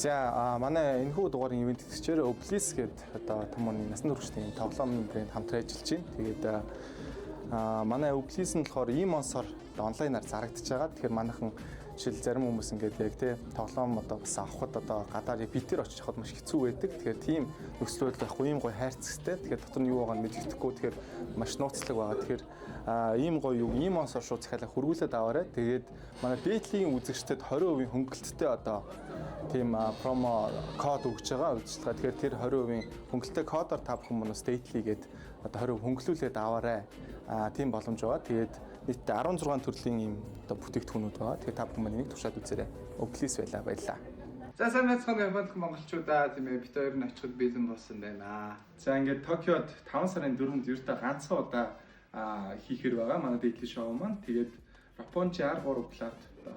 За манай энэхүү дугаарын ивент тэтгэгчээр Oblis гэдэг одоо хүмүүний насан туршийн тоглоомын брэнд хамтран ажиллаж байна. Тэгээд манай Oblis нь болохоор e-monster онлайнаар зарагдаж байгаа. Тэгэхээр манайхан жишээл зарим хүмүүс ингээд яг тий тоглоом одоо бас авахд одоо гадаар битээр очиж хахад маш хэцүү байдаг. Тэгэхээр тийм нөхцөл байдал байхгүй ийм гоё хайрцагтай. Тэгэхээр дотор нь юу байгааг нь мэддэхгүй. Тэгэхээр маш нууцлаг байгаа. Тэгэхээр ийм гоё юу e-monster шууд захиалаа хөргүүлээд аваарай. Тэгээд манай Date-ийн үзэгчдэд 20% хөнгөлөлттэй одоо тийм промо код өгч байгаа үйлчлэгээ. Тэгэхээр тэр 20% хөнгөлөлттэй кодоор та бүхэн манаас Date-ийг одоо 20% хөнгөлүүлээд аваарай. Тийм боломж байгаа. Тэгээд нийтдээ 16 төрлийн ийм одоо бүтээгдэхүүнүүд байгаа. Тэгэхээр та бүхэн энийг туршаад үзээрэй. Oblis байлаа баярлаа. За сайн байцгаана Японд монголчуудаа тийм ээ бит хоёр нь очиход бэлэн болсон байна. За ингээд Токиод 5 сарын 4-нд ердөө ганцхан удаа хийхэр байгаа. Манай Date шоу маань. Тэгээд Ропpongi R3 талаар одоо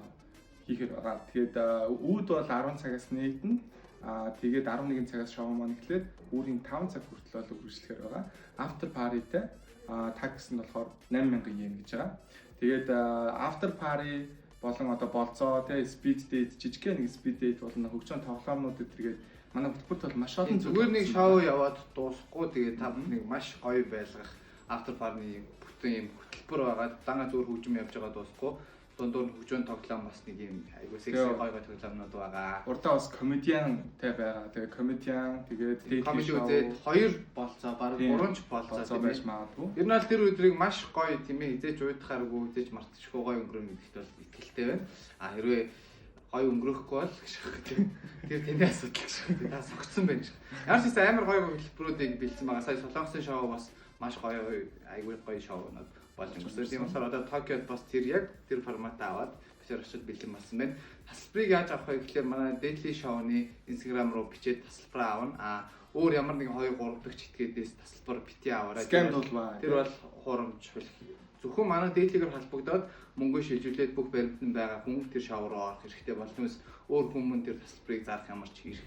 хийхэр байгаа. Тэгээд үүд бол 10 цагаас нэгдэнэ. Тэгээд 11 цагаас шоу маань эхлээд үүрийн 5 цаг хүртэл бол үргэлжлэхээр байгаа. After party-тэй такс нь болохоор 8000 yen гэж байгаа. Тэгээд after party болон одоо болцоо тий speed date жижигхэн нэг speed date болон хөгжөөн тоглоомнуудад тэргээд манай хөтөлбөрт бол маш олон зүгээр нэг шоу яваад дуусахгүй тэгээд та бүхнийг маш гоё байлгах after party бүтэн юм хөтөлбөр байгаа. Дангаа зүгээр хөгжим явж байгаа дуусахгүй. Дундуур хөгжөөн тоглоом бас нэг юм айгуу секси гоё тоглоомнууд байгаа. Урдаа бас комедиантай байгаа. Тэгээ комедиан тэгээд комеди үзээд 2 болцоо баг 3 ч болцоо байж магадгүй. Ер нь аль тэр өдрийг маш гоё тийм ээ хизээж уйдахааргүй хизээж мартчихгүй гоё өнгөрөн гэдэгт бол итгэлтэй байна. Хэрвээ гоё өнгөрөхгүй бол тэр тэний асуудал гэж та согцсон байна шүү. Ямар ч гэсэн амар гоё хөтөлбөрүүдийг бэлдсэн байгаа. Сая Солонгосын шоу бас маш гоё айгүй гоё шоунууд болж өнгөрсөн. Тийм болохоор одоо Токиод бас тэр яг тэр форматаа аваад бишэр очиж бэлэн болсон байна. Тасалбарыг яаж авах вэ гэхээр манай Date шоуны Instagram руу бичээд тасалбараа авна. Өөр ямар нэгэн 2 3 дахь читгээдээс тасалбар бити аваарай. Тэр бол хурамч хөл. Зөвхөн манай Date-гээр холбогдоод мөнгө шилжүүлээд бүх баримтанд байгаа хүн тэр шоу руу орох хэрэгтэй болноос өөр хүмүүс тэр тасалбарыг зарах ямар ч хэрэг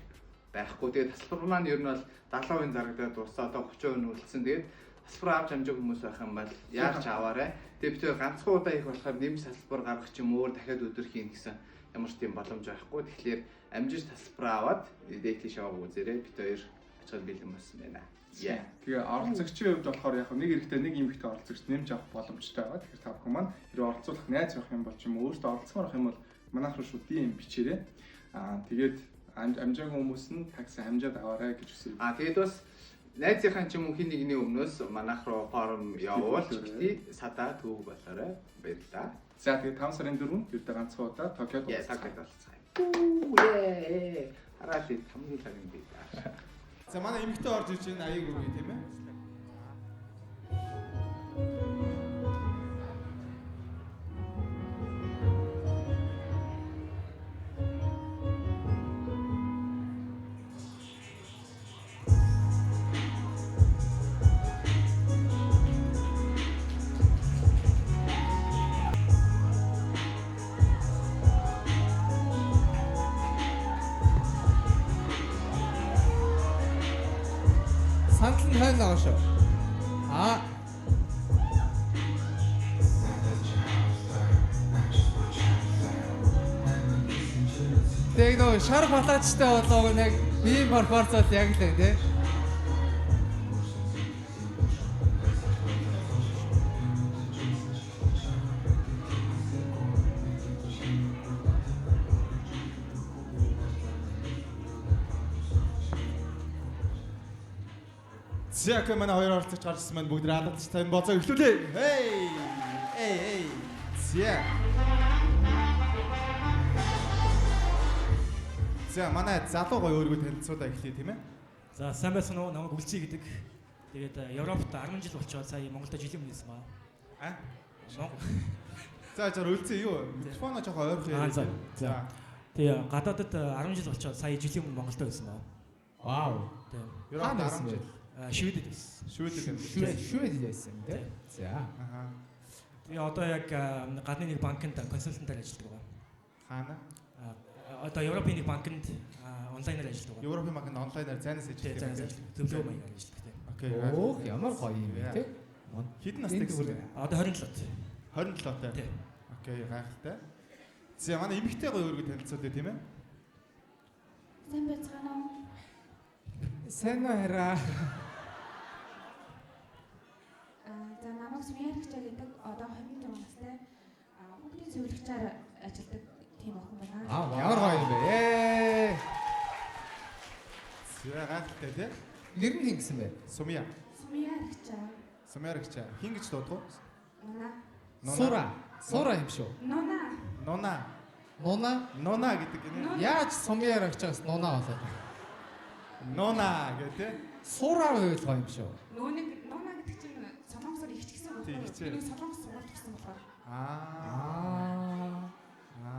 байхгүй. Тэгээд тасалбар маань ер нь бол 70% зарагдаад дуусаа одоо 30% үлдсэн. Тэгээд тасалбар авч амжих хүмүүс байх юм бол яаж ч аваарай. Тэгээд бид ганцхан удаа их болохоор нэмж тасалбар гаргах ч юм уу дахиад өдөр хийн гэсэн ямар ч тийм боломж байхгүй. Тэгэхээр амжиж тасалбар аваад Date шоу үзээрэй. Бид хоёр очоод бэлэн болсон байна. Тэгээ оролцогчийн хувьд болохоор яг нэг хэрэгтэй нэг юм ихтэй оролцогч нэмж авах боломжтой байгаа. Тэгэхээр та бүхэн маань хэрэг оролцуулах найз байх юм бол ч юм уу өөртөө оролцмоор байх юм бол манайх руу шууд DM бичээрэй. Тэгээд амжаагүй хүмүүс нь такси амжаад аваарай гэж хүсэв. Тэгээд бас найзынхаа ч юм уу хин нэгний өмнөөс манайх руу форум явуулж садаа төвөг болоорой. Баярлалаа. За тэгээд 5 сарын 4-нд ердөө ганцхан удаа Токиод болцгаая. Хараад хамгийн цагийн бий. За манай эмэгтэй орж иж байна аяг үргээ тийм ээ. Санал нь хайр байгаа шүү. Тэг нөө шар батаачтай болоог нэг бие пропорцол яг л тий. Яг манай хоёр оролцогч гарсан маань бүгд радалж тань боцоо эхлүүлээ. Эй. За манай залуу гоё өөрийгөө танилцуулаа эхлэе тийм ээ. За сайн байсан уу? Намайг Үлций гэдэг. Тэгээд Европт 10 жил болчиход сая Монголд жилийн өмнө ирсэн баа. За Үлций юу? Микрофоноо жоохон ойрхон яриа. За. Тэгээ гадаадд 10 жил болчиход сая жилийн өмнө Монголд байсан баа. Вау. Тийм. Европт 10 жил. Шведэд байсан. Шведэд байсан тийм. За. Тэгээ одоо яг гадны нэг банкнд консалтантаар ажилладаг байгаа. Хаана? Одоо Европын нэг банкнд онлайнаар ажилладаг байгаа. Европын банкнд онлайнаар зайнаас ажилладаг. Төлөв маягаар ажилладаг тийм. Окей. Оо ямар гоё юм бэ тийм. Хэдэн настай гэсэн? Одоо 27. 27 таа. Окей, гайхалтай. За манай эмэгтэй гоё өөрийгөө танилцуулъя тийм ээ. Сайн байцгаана уу? Сайн уу хараа. За намайг Сүмьярагчаа гэдэг одоо 26 настай хүүхдийн зөвлөгчээр ажилладаг тийм охин байна. Ямар гоё юм бэ? Зэ гайхалтай тий. Нэр нь хин гэсэн бэ? Сумья. Сүмьярагчаа. Сумьярагчаа. Хин гэж дуудах уу? Нуна. Сура юм шүү. Нуна. Нуна гэдэг гинэ. Яаж сумьярагчаас нуна болоод? Нуна гэдэг. Сура байвал гоё юм шүү. Нуна гэдэг чинь солонгосоор ихч гэсэн үг байна. Би солонгос сургуульд төгссөн болохоор.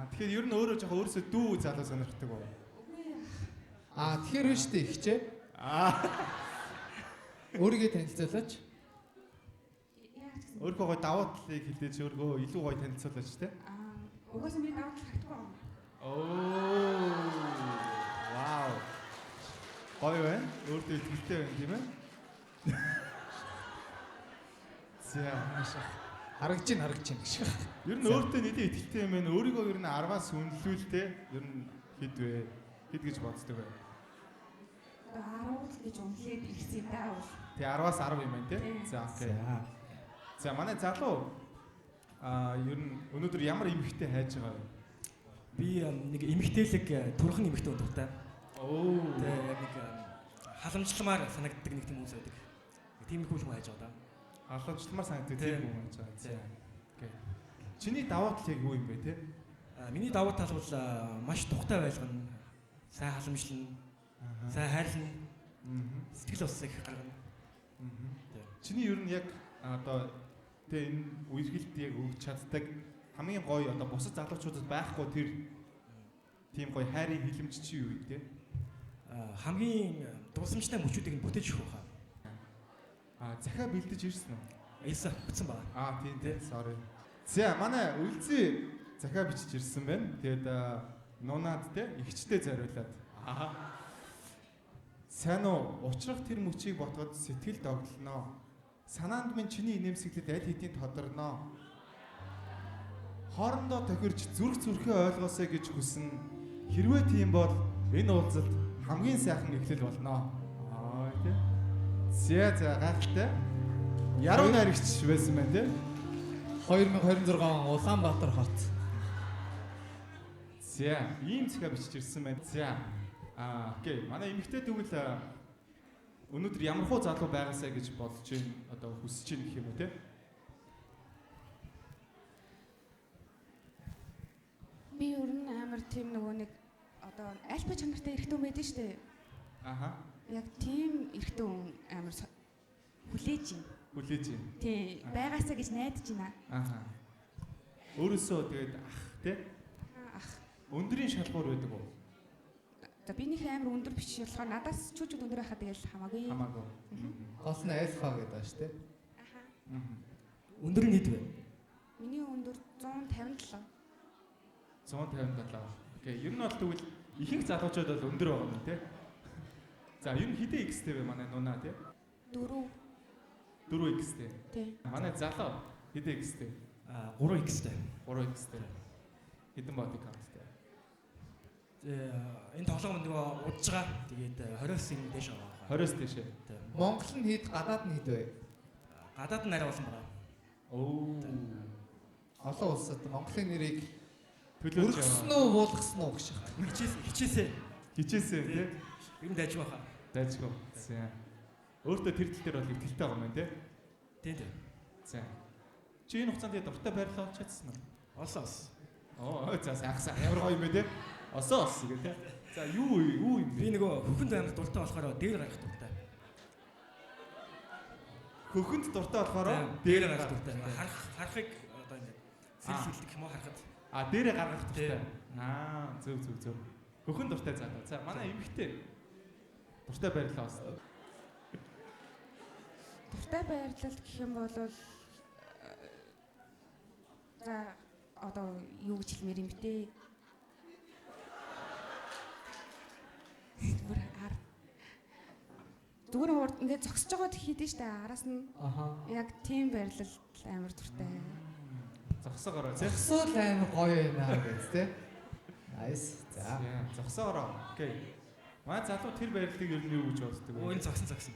Тэгэхээр ер нь өөрөө жоохон өөрөөсөө дүү залуу сонирхдаг уу? Тэгэхээр биш үү ихчээ? Өөрийгөө танилцуулаач. Өөрийнхөө гоё давуу талыг хэлдэж өөргөө илүү гоё танилцуулаач тий. Угаасаа би давуу тал харахгүй байна. Вау. Гоё байна. Өөртөө итгэлтэй байна тийм ээ. За харагч гэж. Ер нь өөртөө нэдэ итгэлтэй юм байна. Өөрийгөө ер нь 10-аас үнэлүүлтэй ер нь хэд вэ? Хэд гэж боддог вэ? 10 гэж үнэлээд ирсэн даа. Тэгээ 10-аас 10 юм байна тий. За окей. За манай залуу ер нь өнөөдөр ямар эмэгтэй хайж байгаа вэ? Би нэг эмэгтэйлэг турхан эмэгтэй дуртай. Тэгээ нэг халамжламаар санагддаг нэг тийм хүмүүс байдаг. Тийм их хүн хайж байгаа да. Халамжламаар санагддаг тийм хүн хайж байгаа. За. Окей. Чиний давуу тал яг юу юм бэ те? Миний давуу тал бол маш тухтай байлгана. Сайн халамжлана. Сайн хайрлана. Сэтгэл ус их гаргана. Чиний ер нь яг одоо тэ энэ үерхэлд яг өгч чаддаг хамгийн гоё одоо бусад залуучуудад байхгүй тэр тийм гоё хайрын хилэмж чи юу вэ? Хамгийн дурсамжтай мөчүүдийг нь бүтээж өгөх хаа. Захиа бэлдэж ирсэн үү? Ийсэн бүтсэн ба. Тийм тий. Sorry. За манай үлзий захиа бичиж ирсэн байна. Тэгээд нунаад те ихчтэй зориулаад. Сайн уу? Учрах тэр мөчийг ботгод сэтгэл догтлоноо. Санаанд минь чиний инээмсэглэлд аль хэдийн тодорноо. Хоорондоо тохирч зүрхээ ойлгоосэй гэж хүснэ. Хэрвээ тийм бол энэ уулзалт хамгийн сайхан эхлэл болно. Тийм. За гайхалтай. Яруу найрагч байсан байна тийм. 2026 он Улаанбаатар хот. За ийм захиа бичиж ирсэн байна. За окей. Манай эмэгтэй тэгвэл өнөөдөр ямархуу залуу байгаасаа гэж бодож байна. Одоо хүсэж байна гэх юм уу те? Би ер нь амар тийм нөгөө нэг одоо альпа чанартай эрэгтэй хүн байдаг шүү дээ. Яг тийм эрэгтэй хүн амар хүлээж байна. Тий, байгаасаа гэж найдаж байна. Өөрөөсөө тэгээд ах те? Ах. Өндрийн шалгуур байдаг уу? За би нэг амар өндөр биш болохоор надаас чүүчүүд өндөр байхад тэгэл хамаагүй. Гол нь альфа гэдэг ба шүү те? Өндөр нь хэд вэ? Миний өндөр 157. 157. Окей, ер нь бол тэгвэл ихэнх залуучууд бол өндөр байгаа юм тий. За, ер нь хэдэн X-тэй вэ манай нунаа тий? 4 X-тэй. Тий. Манай залуу хэдэн X-тэй? 3 X-тэй. 3 X-тэй. Хэдэн body count-тэй? Энэ тоглоом нөгөө удаж байгаа. Тэгээд 20-ын дээш байгаа. 20-с дээшээ. Монгол нь хэд, гадаад нь хэд вэ? Гадаад нь арай олон байгаа. Олон улсад Монголын нэрийг төлөөлж яваа. Өргөсөн үү, буулгасан уу гэж байна. Хичээсээ тий. Юм дайжгүй хаа. Дайжгүй. За. Өөртөө тэр тал дээр бол ихтэй байгаа юм байна тий. Тийм. За. Чи энэ хугацаанд дуртай байрлал олж чадсан уу? Олсон. За сайхан ямар гоё юм бэ тий. Осоос гэх тий. За юу юм бэ? Би нөгөө хөхөнд амар дуртай болохоор дээр гарах дуртай. Хөхөнд дуртай болохоор дээр гарах дуртай. Харахыг одоо ингэ сэлсэлдэг юм уу харахад. Дээрээ гаргах дуртай. Зөв. Хөхөнд дуртай залуу. За манай эмэгтэй дуртай байрлал олсон. Дуртай байрлал гэх юм бол за одоо юу гэж хэлмээр юм бэ те? Зүгээр ингээд зогсож байгаа хийдэж штэ араас нь. Яг тийм байрлал амар дуртай. Зогсоогоороо. Зогсоол амар гоё байна гэж тий. Nice. За. Зогсоогоороо. Окей. Манай залуу тэр байрлалыг ер нь юу гэж боддог вэ? Энэ загсан.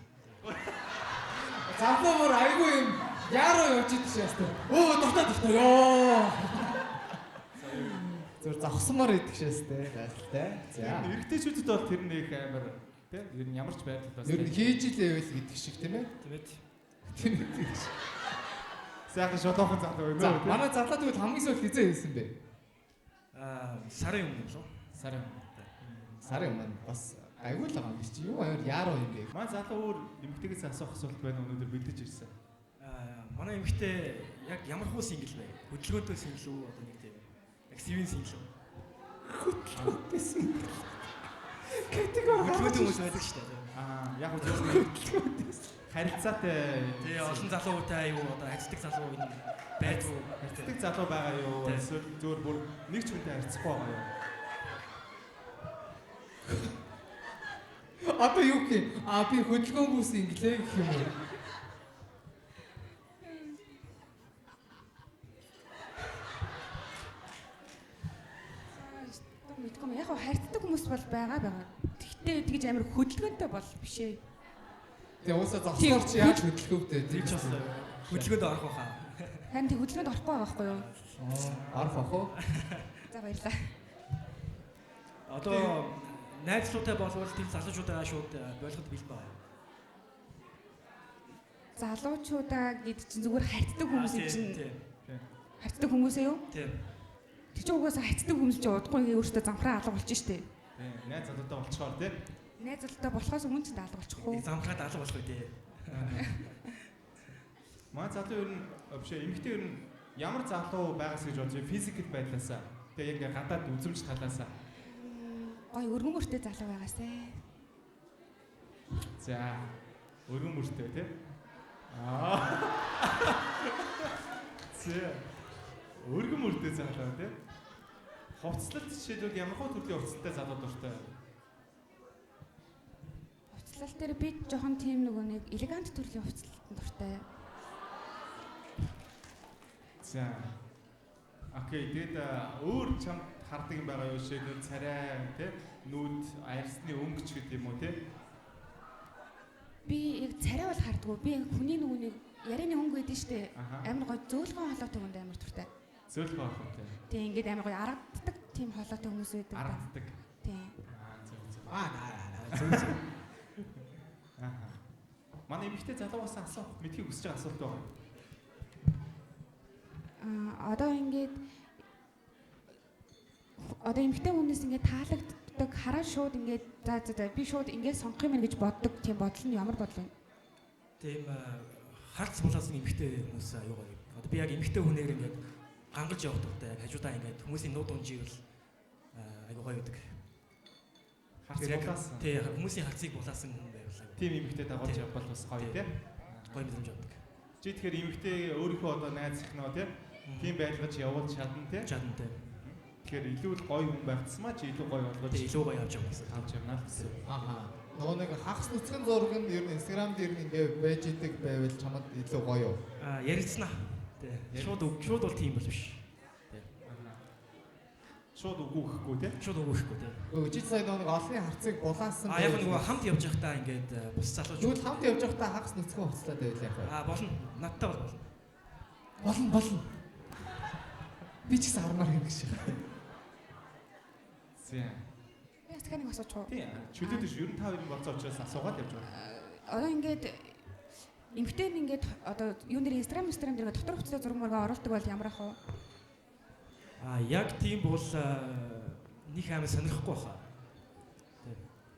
Залуу мөр айгүй юм яруу явж идэх шээстэй. Дуртай ёо. Зүр завсмаар идэх шээстэй байлтай. За. Эрэгтэйчүүдэд бол тэр нэг амар тий ер нь ямар ч байдлаар бас ер нь хийж илээвэл гэдэг шиг тийм ээ. Тийм. Сайхан шодоохон залуу байна. За манай залуу тэгвэл хамгийн сүүлд хизээ хэлсэн бэ? Сарын өмнө лөө. Сарын өмнө бас айгүй л байгаа юм чи юу аяар яаруу юм бэ? Манай залуу өөр эмэгтэйгээс асуух асуулт байна өнөөдөр бэлдэж ирсэн. Манай эмэгтэй яг ямар хуу сингл вэ? Хөдөлгөөнтэй сингл үү одоо нэг тийм яг CV сингл үү? Хөдөлгөөнтэй сингл. Категори хөдөлгөөнтэй хүмүүс байдаг шүү дээ. Яг хөдөлгөөнтэй харилцаатай тий олон залуутай юу одоо хайцдаг залуу энэ байдгүй хайцдаг залуу байгаа юу? Эсвэл зөөр бүр нэг ч хүнтэй харьцахгүй байгаа юу? Одоо юу гэх юм? Би хөдөлгөөнгүй синглээ гэх юм уу? Мэдгүй яг харьцдаг хүмүүс бол байгаа. Тэгтээ тэгж амар хөдөлгөөнтэй бол биш ээ. Тэгээ уусаа зогсоорч яаж хөдөлгөөвтэй тийм ч бас хөдөлгөөнд орох байхаа. Харин тэг хөдөлгөөнд орохгүй байгаа байхгүй юу? Орох ах уу? За баярлалаа. Одоо найзлуутай болвол тийм залуучуудаа шууд болгоход бэлбэ. Залуучуудаа гэд чинь зүгээр харьцдаг хүмүүс юм чинь. Харьцдаг хүмүүсээ юу? Тийм. Тэг чи угаасаа хайцдаг хүмүүс чи удахгүй өөртөө замхраа алга болчих штеп. Тийм. Найз залуутай болчихоор тийм. Найз залуутай болохоос өмнө ч алга болчихгүй. Замхраад алга болох үү тий. Манай залуу ер нь вообще эмэгтэй ер нь ямар залуу байгаас гэж бодож физикэл байдлаасаа тэгээ яг гадаад үзмж талаасаа гой өргөн мөртэй залуу байгаасай. За өргөн мөртэй тий. Зэ өргөн мөртэй залуу тий. Хувцлалт жишээлбэл ямар хөө төрлийн хувцалтай залуу дуртай. Хувцлал дээр би жоохон тийм нөгөө нэг элегант төрлийн хувцлалтанд дуртай. За. Окей, тэгээд өөр чамд хардаг юм байгаа юу шиг царай тий нүүд арьсны өнгөч гэдэг юм уу тий? Би яг царай бол хардггүй. Би яг хүний нөгөө нэг ярианы өнгө гэдэг штэ. Амар гой зөөлхөн холоотой хүнд амар дуртай. Зөөлхөн холоотой. Тий ингээд амар гой аргаддаг тийм холоотой хүмүүс байдаг. Аргаддаг. Тий. Зөв. Манай эмэгтэй залуугаас асуух мэдхийг хүсэж байгаа асуулт байна. Одоо ингээд эмэгтэй хүнээс ингээд таалагддаг хараа шууд ингээд за би шууд ингээд сонгох юм гэж боддог тийм бодол нь ямар бодол вэ? Тийм харц булаасан эмэгтэй хүмүүс аюу гоё. Одоо би яг эмэгтэй хүнээр ингээд гангалж явах дуртай яг хажуудаа ингээд хүмүүсийн нууд унживэл аюу гоё гэдэг. Харц булаасан. Тий хүмүүсийн харцыг булаасан хүн байвал. Тийм эмэгтэй дагуулж явбал бас гоё тий. Гоё мэдрэмж авдаг. Чи тэгэхээр эмэгтэй өөрийнхөө одоо найз ихнөө тий тийм байлгаж явуулж чадна тий. Чадна тий. Тэгэхээр илүү л гоё хүн байцсмаа чи илүү гоё болгож илүү гоё явж байгаа гэсэн. авч явна л гэсэн. Нөгөө нэг хагас нүцгэн зураг нь ер нь Instagram дээр ингээ байж идэг байвал чамд илүү гоё юу? Ярилцсанаа. Тий. Шууд бол тийм бол биш. Тий. Шууд үгүйхгүй тий. Шууд үгүйхгүй тий. Өчиг сая нэг олонний харцыг булаасан. Яг нөгөө хамт явж байхдаа ингээд бус залууч. Тэгвэл хамт явж байхдаа хагас нүцгэн хуцлаад байвал яах вэ? Болно. Надтай бол болно. Би ч гэсэн хармаар юм шиг. Зэ. Яс тань асууч уу? Тий. Чөлөөдөж ер нь та хоёрын болцоо учраас асуугаад явж байгаа. Одоо ингээд эмэгтэй нь ингээд одоо юун дээр Instagram дээр ингээд дотор хувцастай зураг мөргөө оруулдаг бол ямар ах вэ? Яг тийм бол нэг амар сонирхгүй баха.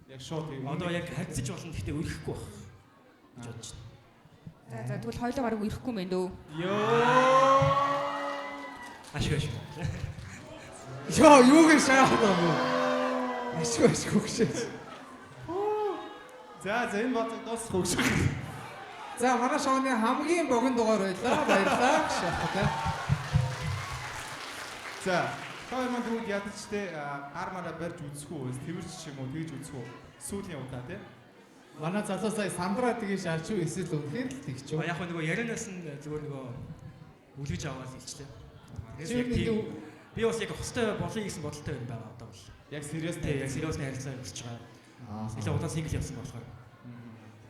Яг шууд одоо яг харьцаж болно гэхдээ өрөхгүй бах. гэж бодож байна. За тэгвэл хоёулаа баруун ирэхгүй юм байна дөө. Йоо. Ашиг. Йоо, юу гэж шахаад байна вэ? Ашиг хөшөөс. За энэ бодлого дуусах үг шиг. За манай шоуны хамгийн богино дугаар байлаа. Баярлалаа. Шахаад. За хоёр маань бүгд ядчтэй армаараа барьж үзэх үү? Тэрч ч юм уу тэгж үзэх үү? Сүүлийн удаа тий. Манай залуу сая Сандра тгий шаарч юу эсвэл үнэхээр л тэгч юу? Яг нөгөө ярианаас нь зүгээр нөгөө үлгэж аваад илчлээ. Би бас яг хөстэй болъё гэсэн бодолтой байна байгаа одоо бол. Яг сериустай харилцаа өгч байгаа. Илүү удаан сингл явсан болохоор.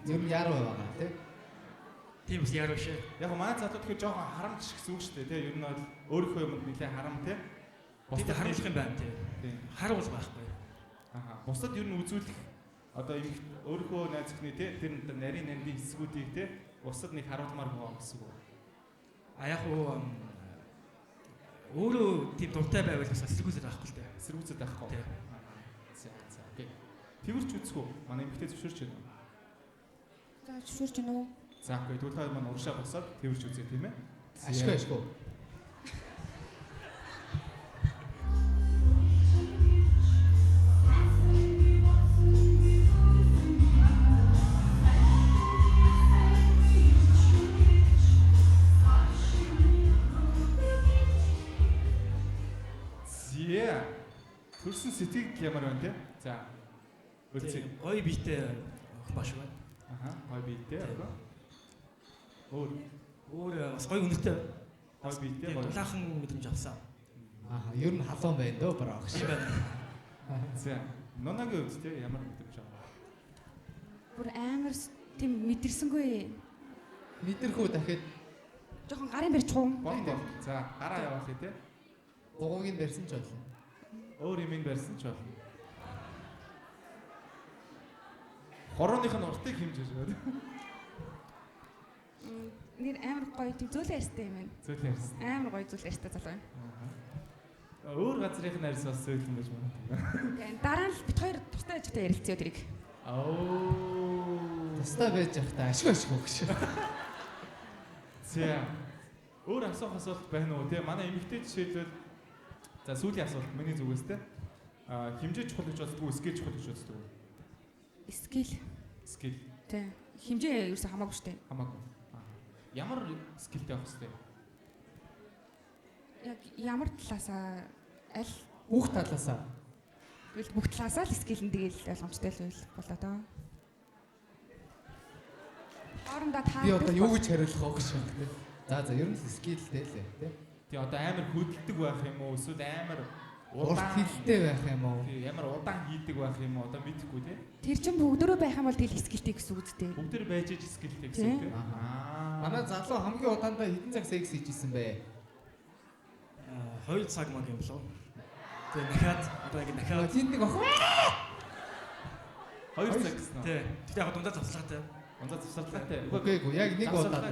Ер нь яруу байгаа тий. Тийм үс яруу шээ. Яг манай залуу тэгэхээр жоохон харамч гэсэн үг шүү дээ тий. Ер нь бол өөрийнхөө юмд нэлээд харам тий. Бусдад харуулах юм байна тий. Харуул байхгүй. Бусдад ер нь үзүүлэх одоо юм өөрийнхөө найз охины тий тэр нарийн нандин хэсгүүдийг тий бусдад нэг харуулмаар байгаа гэсэн үг. Яг өөрөө тийм дуртай байвал бас эсэргүүцээд авахгүй л дээ. Эсэргүүцээд авахгүй. Тий. За окей. Тэрч үзэх үү? Манай эмэгтэй зөвшөөрч байна уу? За зөвшөөрч байна уу? За окей. Тэгвэл та манай урагшаа босоод тэрч үзье тийм ээ. Ашгүй. Төрсөн сэтгэл ямар байна те? За. Үлцээ. Гоё биетэй охин баш байна. Гоё биетэй. Өөр бас гоё үнэтэй. Гоё биетэй. Дулаахан мэдрэмж авсан. Ер нь халуун байна дөө барах шиг байна. За. Нонагийн үед те ямар мэдрэмж аваа? Бүр амар тийм мэдэрсэнгүй. Мэдэрхүү дахиад жоохон гарын барьж чуун. Болоо. За, гараа яваах те. Дугуйг нь барьсан ч болно. Өөр юм барьсан ч болно. Хорооных нь уртыг хэмжиж байна. Нэр амар гоё тийм зөөлөн ярьстай юм байна. Зөөлөн ярьсан. Амар гоё зөөлөн ярьстай залуу байна. Өөр газрын нарийнс бас зөөлөн байж байна. Тэгээ дараа нь бит хоёр тустай байж та ярилцъя тэрийг. Тустай байж явахдаа ашгүй гэж. За. Өөр асуулт байна уу те? Манай эмэгтэй жишээлбэл за сүүлийн асуулт миний зүгээс те. Хэмжээ чухал гэж боддог уу, скил чухал гэж боддог уу? Скил. Тий. Хэмжээ ерөөсөө хамаагүй шүү дээ. Хамаагүй. Ямар скилтэй байх хэвчтэй? Яг ямар талаасаа аль Бүх талаасаа. Тэгэл бүх талаасаа л скил нь тэгэл ойлгомжтой л байл болоо доо. Хоорондоо таа. Би одоо юу гэж хариулах вэ гэж байна. За ер нь скилтэй л тий. Тий одоо амар хөдөлдөг байх юм уу? Эсвэл амар урт хилтэй байх юм уу? Тий ямар удаан хийдэг байх юм уу? Одоо мэдэхгүй тий. Тэр чинь бүгдөө байх юм бол тэгэл скилтэй гэсэн үг үстэй. Бүгдээр байж иж скилтэй гэсэн үг тий. Манай залуу хамгийн удаандаа хэдэн цаг секс хийжсэн бэ? 2 цаг маг юм болов. Тэгээ дахиад одоо ингэ дахиад тэнд нэг охин 2 цаг гэсэн үү? тий. Тэгтээ яг дундаа завслагатай. Дундаа завсарлагатай. Үгүй яг нэг удаа.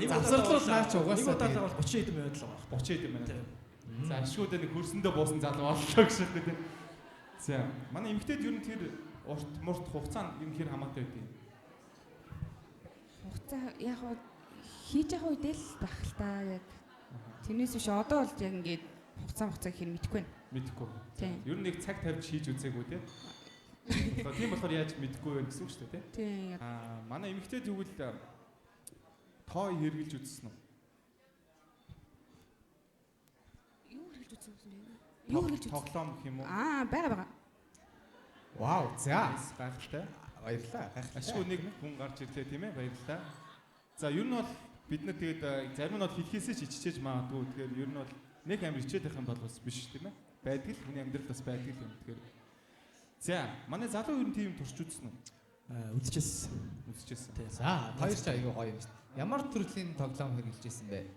Завсарлал наач угаасаа. Нэг удаа бол 30 хэдэн минут л байгаа. 30 хэдэн минут. За ашгуудаа нэг хөрсөндөө буусан залуу боллоо гэж байна тий. За манай эмэгтэйд ер нь тэр урт мурт хугацаанд юм хэр хамаатай байдгийг. Хугацаа яг хийж явах үедээ л байх л та яг. Тэрнээс биш одоо бол яг ингээд хугацаа хэр мэдэхгүй байна. Мэдэхгүй. Тийм. Ер нь нэг цаг тавьж хийж үзээгүй тий. Тийм болохоор яаж мэдэхгүй вэ гэсэн үг шүү дээ тий. Тийм. Манай эмэгтэй тэгвэл тоо хэрэгжилж үзсэн үү? Юу хэрэгжилж үзсэн бэ? Юу хэрэгжилж үзсэн? Тоглоом гэх юм уу? Байгаа. Вау, за. Гайхалтай. Баярлалаа. Гайхалтай. Ашгүй нэг хүн гарч ирлээ тийм ээ. Баярлалаа. За ер нь бол бид нар тэгээд зарим нь бол хэлхээсээ ч иччихэж магадгүй. Тэгэхээр ер нь бол нэг амир ичээд байх юм бол бас биш тийм ээ. Байдаг л хүний амьдрал бас байдаг юм. Тэгэхээр за манай залуу ер нь тийм турш үзсэн үү? Үзчихсэн. За хоёр ч аягүй гоё юм шүү дээ. Ямар төрлийн тоглоом хэрэгжилжсэн бэ?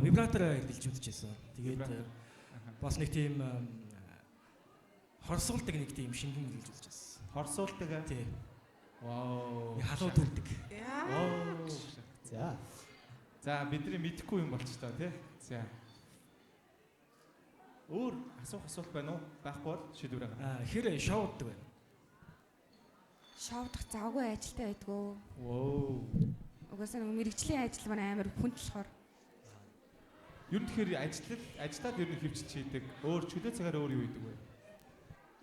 Вибратор хэрэгжилж үзчихсэн. Тэгээд бас нэг тийм хорсуулдаг нэг тийм шингэн хэрэгжилж үзчихсэн. Хорсуулдаг аа? Тий. Вау. Халуу төлдөг. За. За бидний мэдэхгүй юм болч та тий. За. Өөр асуулт байна уу? Байхгүй бол шийдвэр гаргана. Хэр шоуддаг байна? Шоудах завгүй ажилтай байдгүй. Воо. Угаасаа нэг мэрэгжлийн ажил маань амар хүнд болохоор. Ер нь тэгэхээр ажиллаад ер нь хөвчж хийдэг. Өөр чөлөө цагаараа өөр юу хийдэг вэ?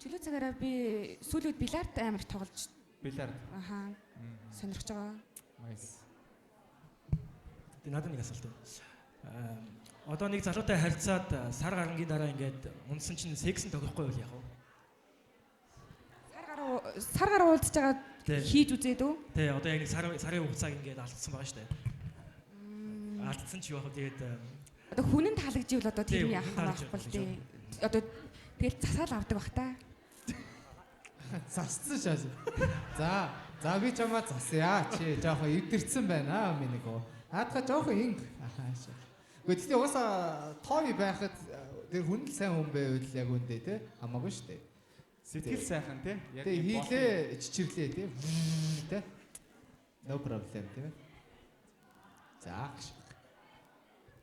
Чөлөө цагаараа би сүүлүүд бильярд амар тоглож. Бильярд. Сонирхож байгаа. Nice. Тэ надад нэг асуулт байна. Одоо нэг залуутай харьцаад сар гарангийн дараа ингээд унсан чинь сексэн тохирохгүй бол яах вэ? Сар гараа уулзж байгаа хийж үзээд үү? Тий, одоо яг нэг сарын хугацааг ингээд алдсан байгаа шүү дээ. Алдсан ч юу яах вэ? Тэгээд одоо хүнэнд халагдчихвэл одоо тэр яах вэ? Одоо Тэгэл засаал авдаг бах та. Зассан шааш. За би чамаа засъя. Чи жоохон эвдэрсэн байна аа минь гоо. Наадха жоохон инг. Ахааш. Гэхдээ угаасаа тоои байхад тэр хүн л сайн хүн байвал яг үндэ те хамаагүй шүү дээ. Сэтгэл сайхан тий. Яг Тэгээ хийлээ чичирлээ тий. Тэ. No problem тийм ээ.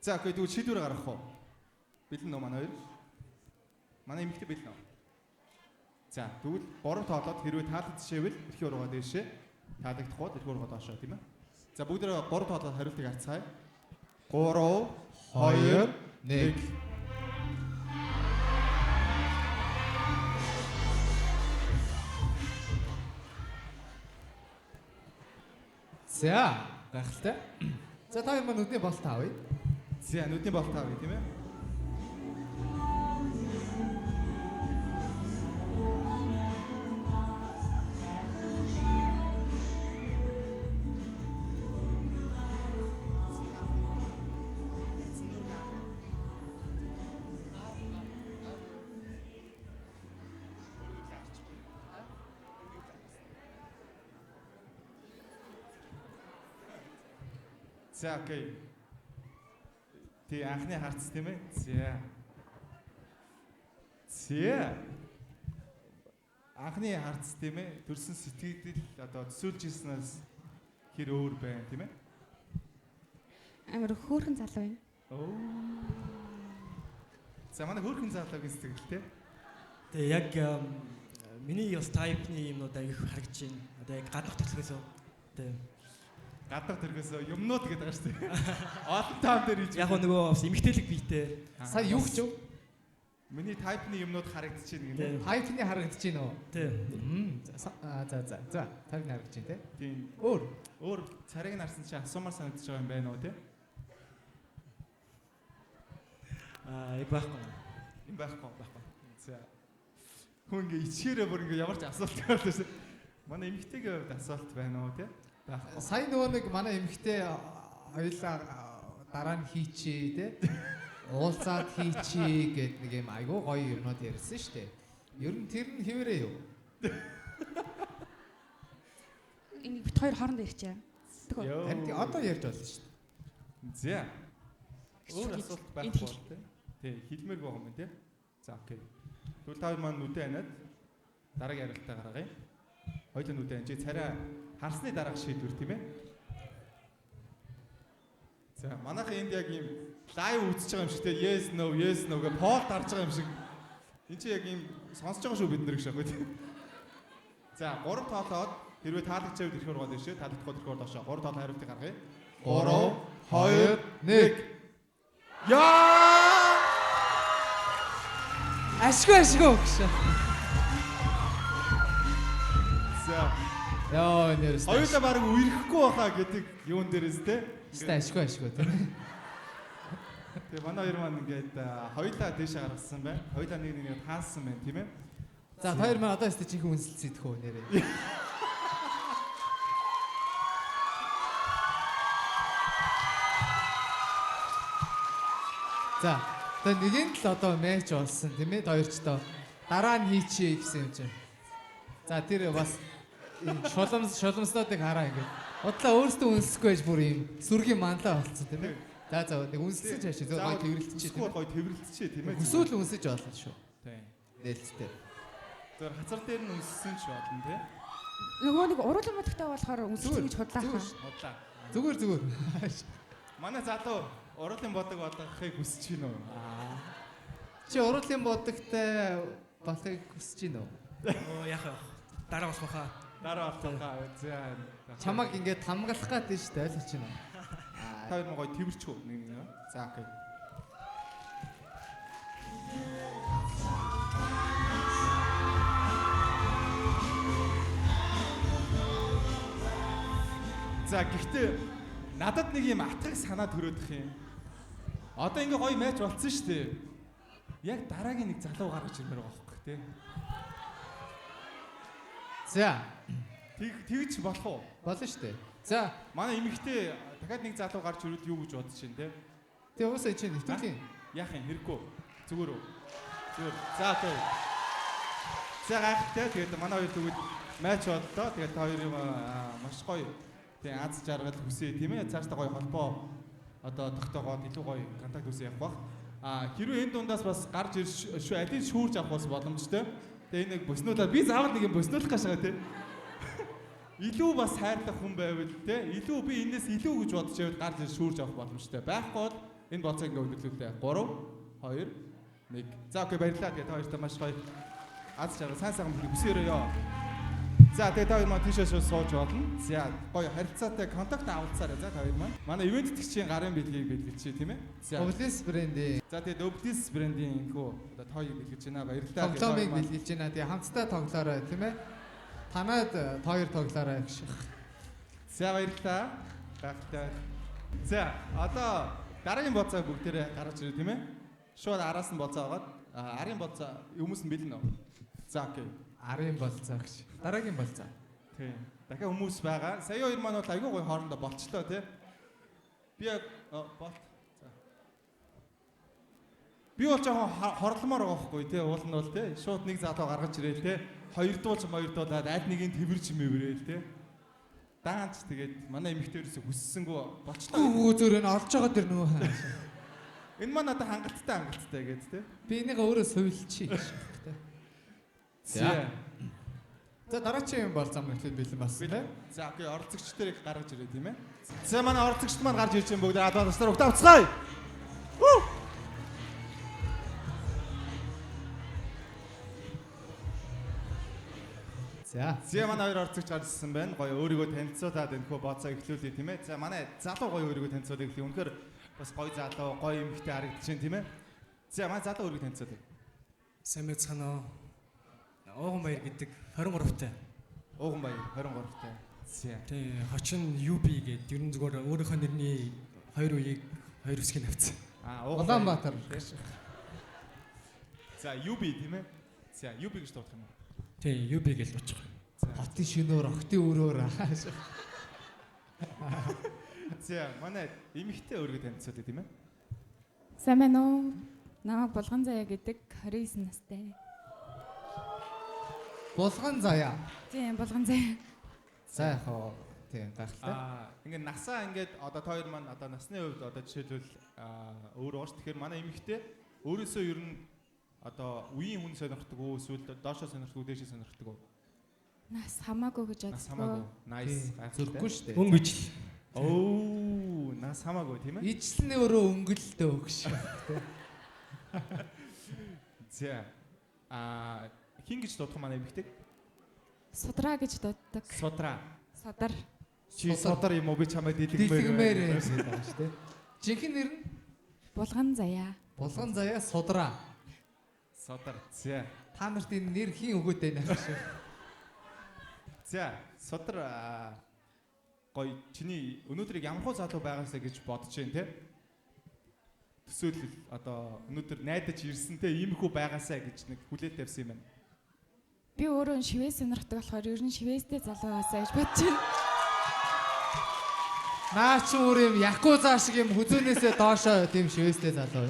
За окей тэгвэл шийдвэр гаргах уу? Бэлэн үү манай хоёр? Манай эмэгтэй бэлэн үү? За тэгвэл 3 тоолоод хэрвээ таалагдчихвэл эрхээ ургаа дээшээ таалагдахгүй эрхээ ургаа доошоо тийм ээ. За бүгдээ 3 тоолоод хариултыг харцгаая. 3 2 1 За гайхалтай. За та юм нүдний болт авъя. За нүдний болт авъя тийм ээ. За окей. Тий анхны харц тийм ээ. За. Анхны харц тийм ээ. Төрсөн сэтгэл одоо төсөөлж ирснээс хэр өөр байна тийм ээ. Амар хөөрхөн залуу юм. За манай хөөрхөн залуугийн сэтгэлтэй. Тэгээ яг миний бас тайпны юмнууд аяг харагдаж байна. Одоо яг гаднах төслөөсөө. Тэгээ Гадаг тэргээс юмнууд гэдэг байгаа шүү дээ. Олон таам дээр хийж. яг нөгөө бас эмгтээлэг биетэй. Сая юу гэж вэ? Миний тайпны юмнууд харагдаж байна гэнэ. Хайпны харагдаж байна уу? Тийм. За. Тайпны харагдаж байна те. Тийм. Өөр царайг нарсан чи асуумаар санагдаж байгаа юм байна уу те? Яг байхгүй. Юм байхгүй. За. Хүн ингээ ичгээрээ бүр ингээ ямар ч асуулт гардаг шүү. Манай эмэгтэйгээ хувьд асуулт байна уу те? Сая нөгөө нэг манай эмэгтэй хоёлаа дараа нь хийчээ те. Уулзаад хийчээ гэд нэг юм айгүй гоё юмнууд ярьсан шүү дээ. Ер нь тэр нь хэвээрээ юу? Энийг бит хоёр хоорондоо ярьчаа. Харин одоо ярьж болно шүү дээ. За. Өөр асуулт байхгүй те. Тий, хэлмээр байгаа юм те. За окей. Тэгвэл та хоёр маань нүдэ ханаад дараагийн ярилцлага гаргая. Хоёулаа нүдэ ханаж царай харсны дараах шийдвэр тийм ээ. За манайхан энд яг ийм лайв үзэж байгаа юм шиг те yes no гэх пол дарж байгаа юм шиг. Энд чи яг ийм сонсож байгаа шүү бид нар гэж аахгүй тийм. За 3 тоолоод хэрвээ таалагдчихвал ирэх ургаад иршээ. Таалагдахгүй ирэх ураад доошоо 3 тоол хариултыг гаргая. 3 2 1 Яа! Ашгүй гэж. За Яа нэрс. хоёулаа баг үерхэхгүй байхаа гэдэг юун дээрээс те. Ашгүй тийм. Тэгээ манай хоёр маань ингээд хоёулаа дэше гаргасан байна. Хоёулаа нэг хаасан байна тийм ээ. За хоёр маань одоо өстө чихэн үнсэлцээд хөө нэрээ. За тэгээ нэгэн л одоо матч болсон тийм ээ хоёрчдоо дараа нь хийчихье гэсэн юм чинь. За тэр бас шоломснуудыг хараа ингээд. Бодлоо өөртөө үнсэхгүй байж бүр юм сүргийн манлаа болцсон тийм ээ. За нэг үнсэлж хаашаа зөв гоё тэрвэрлэлтчээ тийм ээ. Гоё тэрвэрлэлтчээ тийм ээ. Хүсвэл үнсэж болно шүү. Тийм. Нээлттэй. Тэр хацар дээр нь үнссэн ч болно тийм. Нөгөө нэг уруулан модогтой болохоор үнсэлцэн гэж худлаахаа. Бодлаа. Зүгээр. Манай залуу уруулын бодог болгохыг хүсэж байна уу? Чи уруулын бодогтой болохыг хүсэж байна уу? Яг дараа болох хаа. Дараа болохоо. За. Чамаг ингээд хамгаалах гэдэг шүү дээ ойлгож байна. Та хоёр гоё тэрвэрчгүй нэг. За окей. За гэхдээ надад нэг юм атгах санаа төрөдөх юм. Одоо ингээ гоё матч болцсон шүү дээ. Яг дараагийн нэг залуу гаргаж ирмээр байгаа хөөхгүй тий. За Тэгж болох уу? болно шүү дээ. За Манай эмэгтэй дахиад нэг залуу гарч ирвэл юу гэж бодож байна те? тэгээ уусаа чинь нэвтрүүлгийн Яах юм хэрэггүй. Зүгээр үү? Зүгээр. За окей. За гайхалтай. Тэгээд манай хоёр тэгвэл матч боллоо. Тэгээд та хоёрын маш гоё тийм аз жаргал хүсье тийм ээ. Цааш та гоё холбоо одоо тогтоогоод илүү гоё контакт үсэ явах бах. Хэрвээ энэ дундаас бас гарч ирж алийг шүүрж авах бас боломжтой. Тэгээ энэ нэг боснуудаа би заавал нэг юм боснуулах гэж байгаа тийм. Илүү бас хайрлах хүн байвал тийм. Илүү би энэс илүү гэж бодож байвал гарч ирж шүүрж авах боломжтой. Байхгүй бол энэ боцоо ингээ өнөглөлтэй 3 2 1. За окей баярлалаа. Тэгээ та хоёртай маш гоё аз жаргал сайн сайхан хүсээрээ. За тэгээ та хоёр маань тийшээ сууж болно. За гоё харилцаатай контакт авалцаарай за та хоёр маань. Манай ивент тгчийн гарын бэлгийг бэлгэлчихье тийм ээ. За Oblis брендийн. За тэгээ Oblis брендийн энэхүү одоо тооёг бэлгэж байна. Баярлалаа. Тоглоомыг бэлгэлж байна. Тэгээ хамтдаа тоглоорой тийм ээ. Танаад хоёр тоглоорой гэж. За баярлалаа. Гайхалтай. За одоо дараагийн боцоо бүгдээрээ гаргаж ирээ тийм ээ. Шууд араас нь боцоо аваад арын боцоо хүмүүс нь бэлнэ. За окей. Арын болцоо гэж. Дараагийн болцоо. Тийм. Дахиад хүмүүс байгаа. Сая хоёр маань бол айгүй гоё хоорондоо болчлоо тий. Би яг болт. За. Би бол жоохон хорломоор байгаа байхгүй тий. Уул нь бол тий. Шууд нэг залуу гаргаж ирээл тий. Хоёрдуулаад аль нэгийг тэрвэрч мөврээл тий. Даанч тэгээд манай эмэгтэйрээс хүссэнгүү болчлоо. Өө зөөр нь олж байгаа дэр нөгөө. Энэ маань надад хангалттай гэдэг тий. Би энийг өөрөө сувилчихъя гэж. За. За дараагийн юм бол зам ихлэд бэлэн болсон тийм. За окей оролцогч тэрийг гаргаж ирээ тийм ээ. За манай оролцогчд маань гарч ирж байгаа бүгд адвантастаар угтаа уцгаая. За манай хоёр оролцогч гарсан байна. Гоё өөрийгөө танилцуулаад энэхүү бооцоо эхлүүлээ тийм ээ. За манай залуу гоё өөрийгөө танилцуулъя гэх юм. Үнэхээр бас гоё залуу, гоё эмэгтэй харагдаж байна тийм ээ. За манай залуу өөрийгөө танилцуулъя. Сайн байцгаана уу? Ууган баяр гэдэг 23-тай. Ууган баяр 23-тай. За. Тий, хочин UB гэдэг ер нь зүгээр өөрийнхөө нэрний хоёр үеийг хоёр үсгийг авцсан. Улаанбаатар. За UB тийм ээ. За UB гэж дуудах юм уу? Тий, UB гэж дуучих. Хотын шинөөр, охтын өрөөр. За манай эмэгтэй өөрийгөө танилцуулъя тийм ээ. Сайн байна уу? Намайг Булган Заяа гэдэг 29 настай. Булган Заяа. Тийм, Булган Заяа. За яг хоо тийм гайхалтай. Ингээд насаа ингээд одоо та хоёр маань одоо насны хувьд одоо жишээлбэл өөр ууш. Тэгэхээр манай эмэгтэй өөрөөсөө ер нь одоо үеийн хүн сонирхдаг уу эсвэл доошоо сонирхдаг уу дээшээ сонирхдаг уу? Нас хамаагүй гэж боддог. Нас хамаагүй. Nice. Зөрөхгүй шүү дээ. Өнгө ижил. Оо, нас хамаагүй тийм ээ. Ижлэний өрөө өнгөлтөө өгш. За. Хин гэж дуудах манай эмэгтэй? Судраа гэж дууддаг. Судраа. Содар. Чи содар юм уу би чамайг дэлгэмээр гэсэн байгаа шүү дээ. Жинхэнэ нэр нь Булган Заяа. Булган Заяа Судраа. Содар. За. Та нарт энэ нэр хин өгөөд байна шүү. За, содар гоё чиний өнөөдрийг ямар хөө залуу байгаасаа гэж бодож байна те. Төсөөлөл одоо өнөөдөр найдаж ирсэн те иймэрхүү байгаасаа гэж нэг хүлээлт тавьсан юм байна. Би өөрөө шивээс сонирхдаг болохоор ер нь шивээстэй залуу байгаасаа гэж бодож байна. Наа чи өөр юм якуза шиг юм хүзөөнөөсөө доошоо тийм шивээстэй залуу.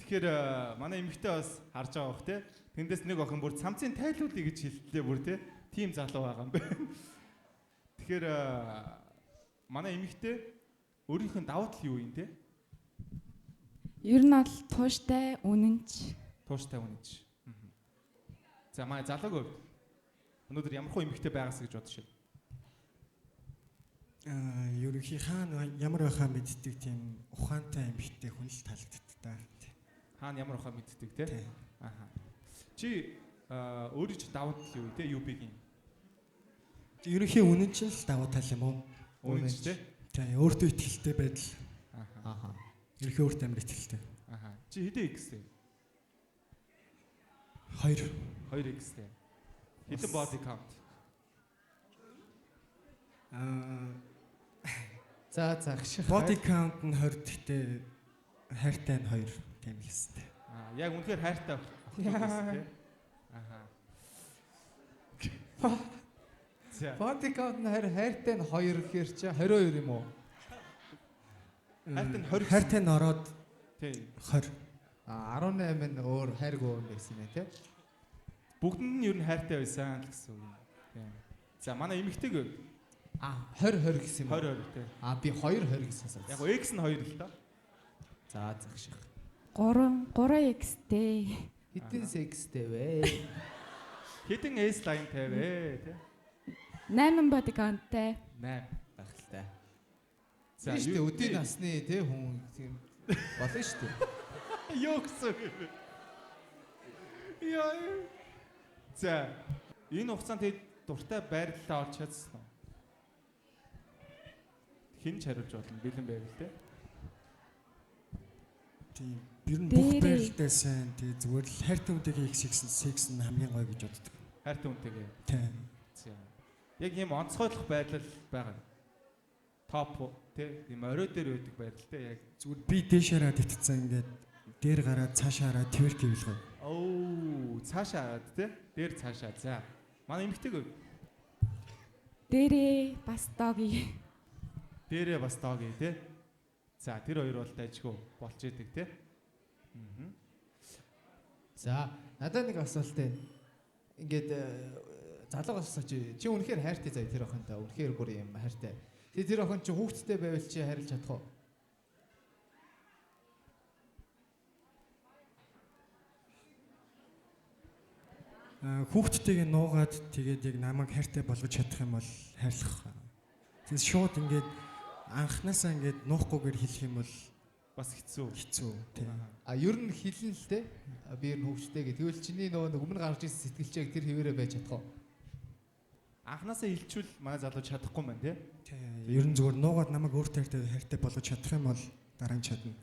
Тэгэхээр манай эмэгтэй бас харж байгаа бох те. Тэндээс нэг охин бүр цамцын тайлуулъя гэж хэлтлээ бүр те. Тим залуу байгаа юм байна. Тэгэхээр манай эмэгтэй өөрийнх нь давуу тал юу юм те? Ер нь бол тууштай, үнэнч. Тууштай үнэнч. За манай залууг өнөөдөр ямар хөө эмэгтэй байгаас гэж бодож байна. Ерөнхий хаана ямар байхаа мэддэг тийм ухаантай эмэгтэй хүн л таалагддаг та. Хаана ямар байхаа мэддэг те? Аха. Чи өөрийн ч давуу тал юу те? UB-гийн. Ерөнхий үнэнч л давуу тал юм уу? Үнэнч те? Тийм, өөртөө итгэлтэй байдал. Аха. Ерөнхий өөртөө амар итгэлтэй. Аха. Чи хэдэн X-тэй? 2 X-тэй. Хэдэн body count? За загш. Body count нь 20 гэхдээ хайртай нь 2 тийм хэлсэнтэй. Яг үнэхээр хайртай байна. Аха. Body count нь хайртай нь 2 гэхэр чи 22 юм уу? Хайртай нь 20. Хайртай нь ороод Тийм. 20. 18 нь өөр хайргүй юм байсан нэ тий. Бүгдэнд нь ер нь хайртай байсан гэсэн үг юм. Тийм. За манай эмэгтэйг 20 гэсэн юм. 20 тий. Би 2 гэсэн сонсоо. Яг X нь 2 л та. За загших. 3x-тэй. Хитэн секстэй вэ? Хитэн S line-тай вэ тий. 8 бодиконтэй. 8 багталтай. За юу өдний насны тий хүн тийм болно шүү дээ. Юу гэсэн юм. Яа. За энэ хугацаанд тэд дуртай байрлалаа олж чадсан уу? Хэн ч хариулж болно бэлэн байвал те. Тийм. Ер нь бүх байрлалтай сайн. Тэгээ зүгээр л хайртай хүнтэйгээ их секс нь хамгийн гоё гэж боддог. Хайртай хүнтэйгээ. Тийм. За. Яг ийм онцгойлох байдлал байгаа. Топ те. Тийм орой дээр байдаг байдал те яг Зүгээр би дээш хараад итцсэн ингээд дээр гараад цаашаа хараад тверк хийвэл гоё. оо цаашаа хараад те. Дээр цаашаа. За. Манай эмэгтэйг Дээрээ бас доги. дээрээ бас дооги те. За тэр хоёр бол дайжгүй болж идэг те. За надад нэг асуулт байна. Ингээд залуу асууж чи үнэхээр хайртай заяа тэр охинтой. Үнэхээр бүр юм хайртай. Тэр охин чи хүүхдтэй байвал чи харилж чадах уу? Хүүхдтэйгээ нуугаад тэгээд яг намайг хайртай болгож чадах юм бол хайрлах. Тэгээс шууд ингээд анханасаа ингээд нуухгүйгээр хэлэх юм бол Бас хэцүү. тийм. Ер нь хэлнэ л те. Би ер нь хүүхдтэй гэх. Тэгвэл чиний нөгөө өмнө гарч ирсэн сэтгэлчээг тэр хэвээрээ байж чадах уу? Анханасаа илчүүл манай залуу чадахгүй маань те. Ер нь зүгээр нуугаад намайг өөртөө хайртай болгож чадах юм бол дараа нь чадна.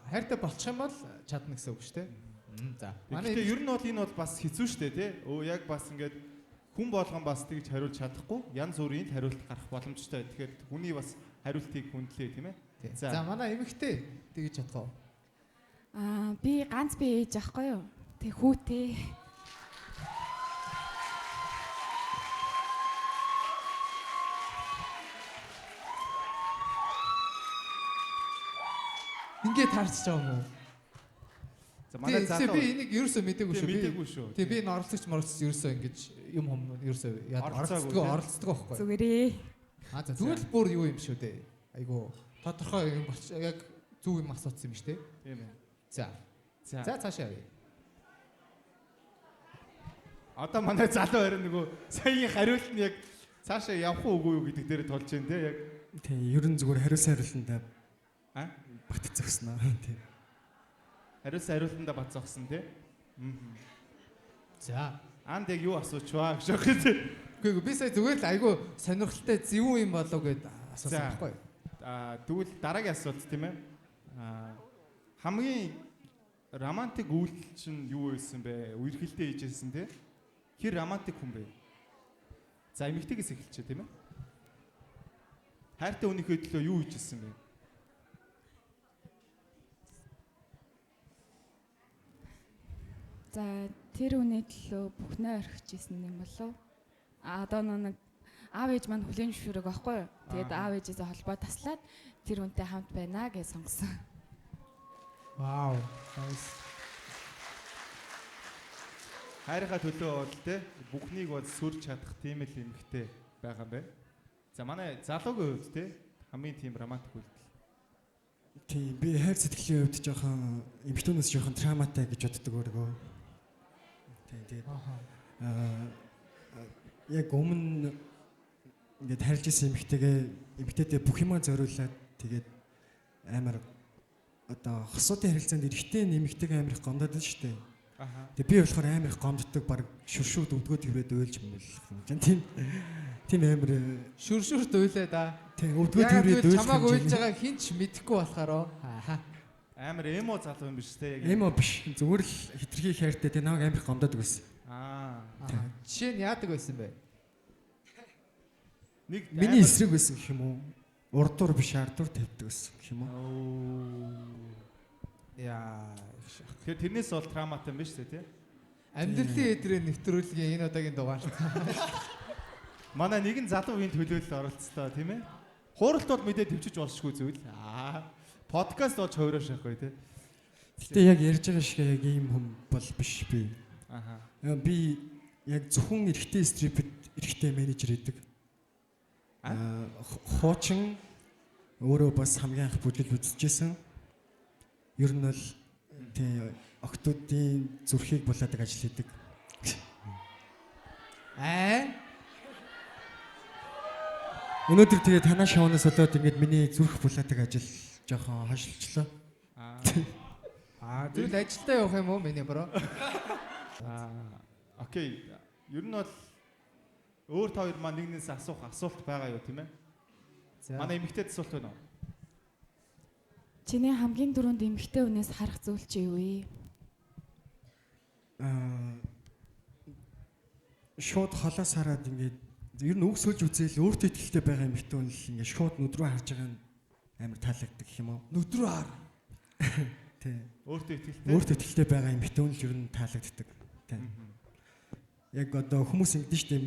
Хайртай болчих юм бол чадна гэсэн үг шүү дээ. За. Гэхдээ ер нь бол энэ бол бас хэцүү шттэ те. Яг бас ингээд хүн болгон бас тэгж хариулж чадахгүй. Янз бүрийн хариулт гарах боломжтой. Тэгэхээр хүний бас хариултыг хүндлээ тийм ээ. За манай эмэгтэй тэгж чадах уу? Би ганц би ээж ахгүй юу? Тэг хүүтэй. Ингээд харж байгаа юм уу? За манай залуу би энийг ерөөсөө мэдээгүй шүү. Мэдээгүй шүү. Тэг би энэ оролцогч ерөөсөө ингэж юм ерөөсөө оролцдог байхгүй. Зүгээрээ. За тэгвэл бүр юу юм шүү дээ. Айгу тодорхой юм болч яг зөв юм асуусан юм шүү дээ. Тийм ээ. За цаашаа явъя. Одоо манай залуу харин нөгөө саяын хариулт нь яг цаашаа явах уугүй юу гэдэг дээр толж जैन те яг. Тийм. Ер нь зүгээр хариулсан хариултандаа батцагснаа. Тийм. Хариултандаа бат зогсон те. За анд яг юу асуучваа гэж байна. үгүй би сая зүгээр л айгу сонирхолтой зөвүүн юм болов гэд асуусан байхгүй. Тэгвэл дараагийн асуулт тийм ээ. Хамгийн романтик үйлдэл чинь юу байсан бэ? Үерхэлтэй хийжсэн те. Хэр романтик хүн бэ? За эмэгтэйгээс эхэлчихэ тийм ээ. Хайртай хүнийхээ төлөө юу хийжсэн бэ? За тэр үнэ төлөө бүхнээ орхижсэн юм болов. Одоо нэг аав ээж маань хүлээн зөвшөөрөг байхгүй юу? Тэгээд аав ээжээсээ холбоо таслаад тэр үнтэй хамт байна гэж сонгосон. Вау. Nice. Хайрынхаа төлөө бол те бүхнийг бол сүрж чадах тийм л эмэгтэй байгаа юм байна. За манай залуугийн хувьд те хамгийн тийм романтик үйлдэл. Тийм. Би хайр сэтгэлийн хувьд жоохон эмэгтэйнээс жоохон травматай гэж боддог өөрөө. Тийм. Тэгээд яг өмнө ингээд харж исэн эмэгтэйдээ бүх юмаа зориулаад тэгээд амар одоо хосуудын харилцаанд эрэгтэй нэмэгтэйг амар их гомдоод байна шүү дээ. Тэгээд би болохоор амар их гомддог баг шүршүүд өвдгөөд хүрээд уйлж мэл. Тийм амар Шүршүрт уйлаа да. тийм өвдгөөд хүрээд уйлж. Чамааг уйлж байгаа хинч мэдэхгүй болохоор Амар эмо залуу юм биш те яг. Эмо биш. Зүгээр л хитрхи хайртай тэгээд намайг амар их гомдоод байсан. Жишээ нь яадаг байсан бэ? Нэг Миний эсрэг байсан гэх юм уу? Урдуур биш ардуур тавьдаг байсан гэх юм уу? Яа. Тэгэхээр тэрнээс бол травматай юм биш үү те? Амьдралын эдрээ нэвтрүүлгийн энэ удаагийн дугаар. Манай нэгэн залуугийн төлөөлөлд оролцлоо тийм ээ. Хууралт бол мэдээ төвчж болшгүй зүйл. Подкаст болж хувираа шахахгүй те. Гэтэ яг ярьж байгаа шиг яг ийм хүм бол биш би. Аха. Би яг зөвхөн эрэгтэй стрипэд эрэгтэй менежер идэг. Хуучин өөрөө бас хамгийн анх бүжгэл үзчихсэн. Ер нь бол тий октодын зүрхийг булаадаг ажил хийдэг. Өнөөдөр тэгээ танаа шоунаас болоод ингээд миний зүрх булаадаг ажил жоохон хашилчлаа. Тэгвэл ажилдаа явах юм уу миний бро? Окей. Ер нь бол өөр та хоёр маань нэгнээс асуух асуулт байгаа юу тийм ээ? Манай эмэгтэйд асуулт байна уу? Чиний хамгийн дөрөнд эмэгтэй хүнээс харах зүйл чи юу вэ? Шууд холоос хараад ингээд ер нь өгсөлж үзээл өөртөө ихтэй байгаа эмэгтэй хүн л ингээд шууд нүд рүү харж байгаа нь амар таалагддаг юм уу? Нүд рүү хар. Тий. Өөртөө ихтэй байгаа эмэгтэй хүн л ер нь таалагддаг. Тий. Яг одоо хүмүүс ингэдэж штэ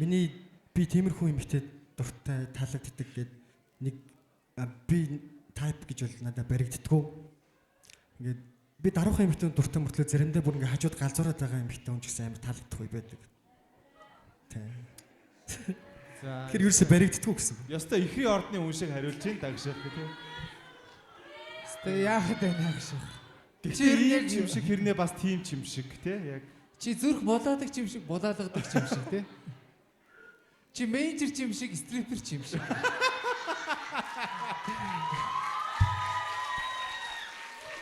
би тиймэрхүү эмэгтэй дуртай таалагддаг гэд нэг би тайп гэж бол надад баригддаггүй. Ингээд би даруухан эмэгтэй дуртай мөртлөө заримдаа бүр ингээд хажууд галзуураад байгаа эмэгтэй хүн ч гэсэн амар таалагдах үе байдаг. Тий. Тэр юусе баригддаггүй гэсэн. Яста ихрийн ордны хүн шиг хариулж ин дагших гэх юм. Тэ яахад байна гэх. Гэвч яг юм шиг хэрнээ бас тийм ч юм шиг тий яг Чи зүрх булаадаг ч юм шиг булаалагдаг ч юм шиг тий. Чи менежер ч юм шиг стрипер ч юм шиг.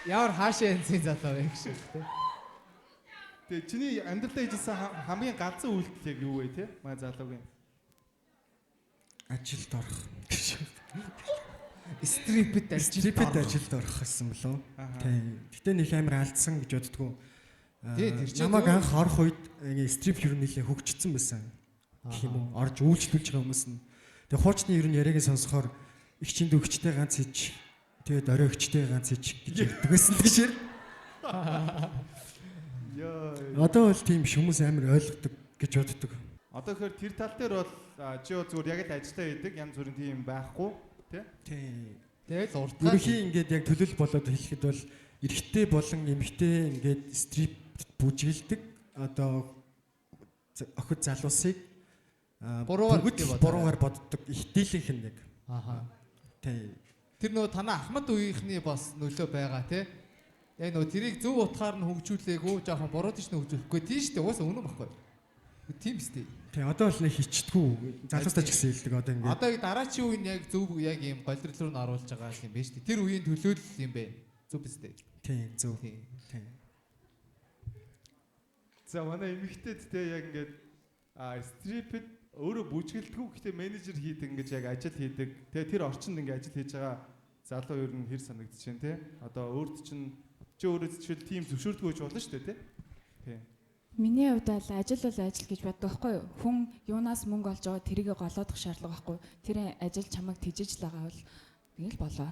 Яар хаашаа энзэн залуу вэ гэж тий. Тэгээ чиний амьдралдаа хийжсэн хамгийн галзуу үйлдэл яг юу вэ тий? Манай залуугийн ажилд орох. Стрипэд ажилд орох гэсэн болов. Тий. Гэтэ нэг амар алдсан гэж боддгоо. Тэр намайг анх орох үед стрип ер нь нэлээ хөгжсөн байсан. Гэх юм уу? Орж үйлчлүүлж байгаа хүмүүс нь. Тэгээ хуучны ер нь яриагийн сонсохоор их чинд өгчтэй ганц хийж тэгээд орой өгчтэй ганц хийж гэж ярьдаг байсан тийшэр. Одоо бол тийм хүмүүс амар ойлгодог гэж боддог. Одоо тэгэхээр тэр тал дээр бол чи зүгээр яг л ажиллаа хийдэг янз бүрийн тийм байхгүй тий? Тэгээд уртаа ерөнхий ингээд яг төлөв болоод хэлэхэд бол эрэгтэй болон эмэгтэй ингээд стрип бүжгэлдэг одоо охид залуусыг буруугаар боддог ихтийлийнх нь яг. Тий. Тэр нөө танаа Ахмад үеийнхний бас нөлөө байгаа тий. Яг нөө тэрийг зөв утгаар нь хөгжүүлээгүй жоохон буруу тийш нь хөгжүүлэхгүй тийм шүү дээ. Уусаа үнэн баггүй. Тийм шүү дээ. Тий, одоо л нэг хичдэггүй. Залуустаа ч гэсэн хэлдэг одоо ингээд. Одоо дараачийн үеийн яг зөв яг ийм голдрол руу нь оруулж байгаа юм байна шүү дээ. Тэр үеийн төлөөлөл юм бэ. Зөв биз дээ. Тий, зөв. Тий. За манай эмэгтэйд те яг ингээд стрипэд өөрөө бүжгэлдэггүй гэхдээ менежер хийдэг ингэж яг ажил хийдэг. Тэгээ тэр орчинд ингээд ажил хийж байгаа залуу ер нь хэр санагдаж байна те. Одоо өөрт чинь чи өөрөө жишээл тим зөвшөөрдөг гэж болно шүү дээ те. Тий. Миний хувьд бол ажил гэж боддог байхгүй юу? Хүн юунаас мөнгө олж байгаа тэрийгэ голоодох шаардлага байхгүй. Тэр ажил чамайг тэжээж л байгаа бол нэг л болоо.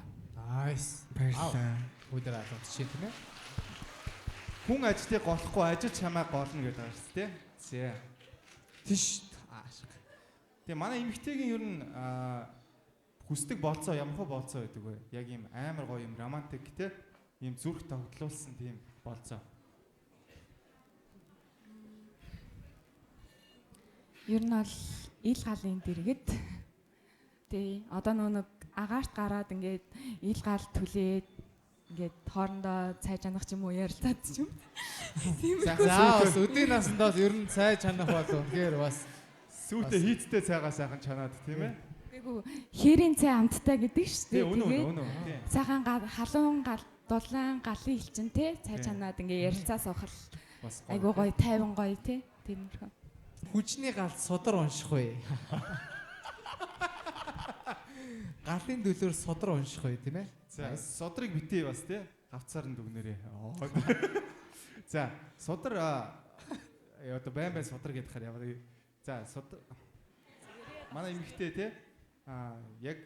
Nice. Баярлалаа. Өдөр алгад чинь тийм ээ. Хүн ажлыг голохгүй ажил чамайг голно гэдэг байгаа шүү дээ. Зэ. Тийш. Тэгээ манай эмэгтэйгийн ер нь хүсдэг болцоо ямархуу болцоо байдаг вэ? Яг ийм амар гоё юм романтик те ийм зүрх тогтлуулсан тийм болцоо. Ер нь бол ил галын дэргэд тий одоо нэг агаарт гараад ингээд ил гал түлээд ингээд хоорондоо цай чанах ч юм уу ярилцаад ч юм. За өдний насандаа ер нь цай чанах болов гэхээр бас сүйтэй хийцтэй цайгаа сайхан чанаад тийм ээ. Айгу хээрийн цай амттай гэдэг шүү дээ. Үнэн. Цаахан халуун гал дулаан галын илчин тий цай чанаад ингээд ярилцаа суухал айгу гоё тайван гоё тий тиймэрхүү. Хүчний гал судар унших вэ? Галын дөлөөр судар унших вэ тийм ээ? За судрыг битээ бас тий гавцаар нь дүгнэрээ. За судар одоо байн судар гэдэг хаар ямар. За судар манай эмэгтэй тий яг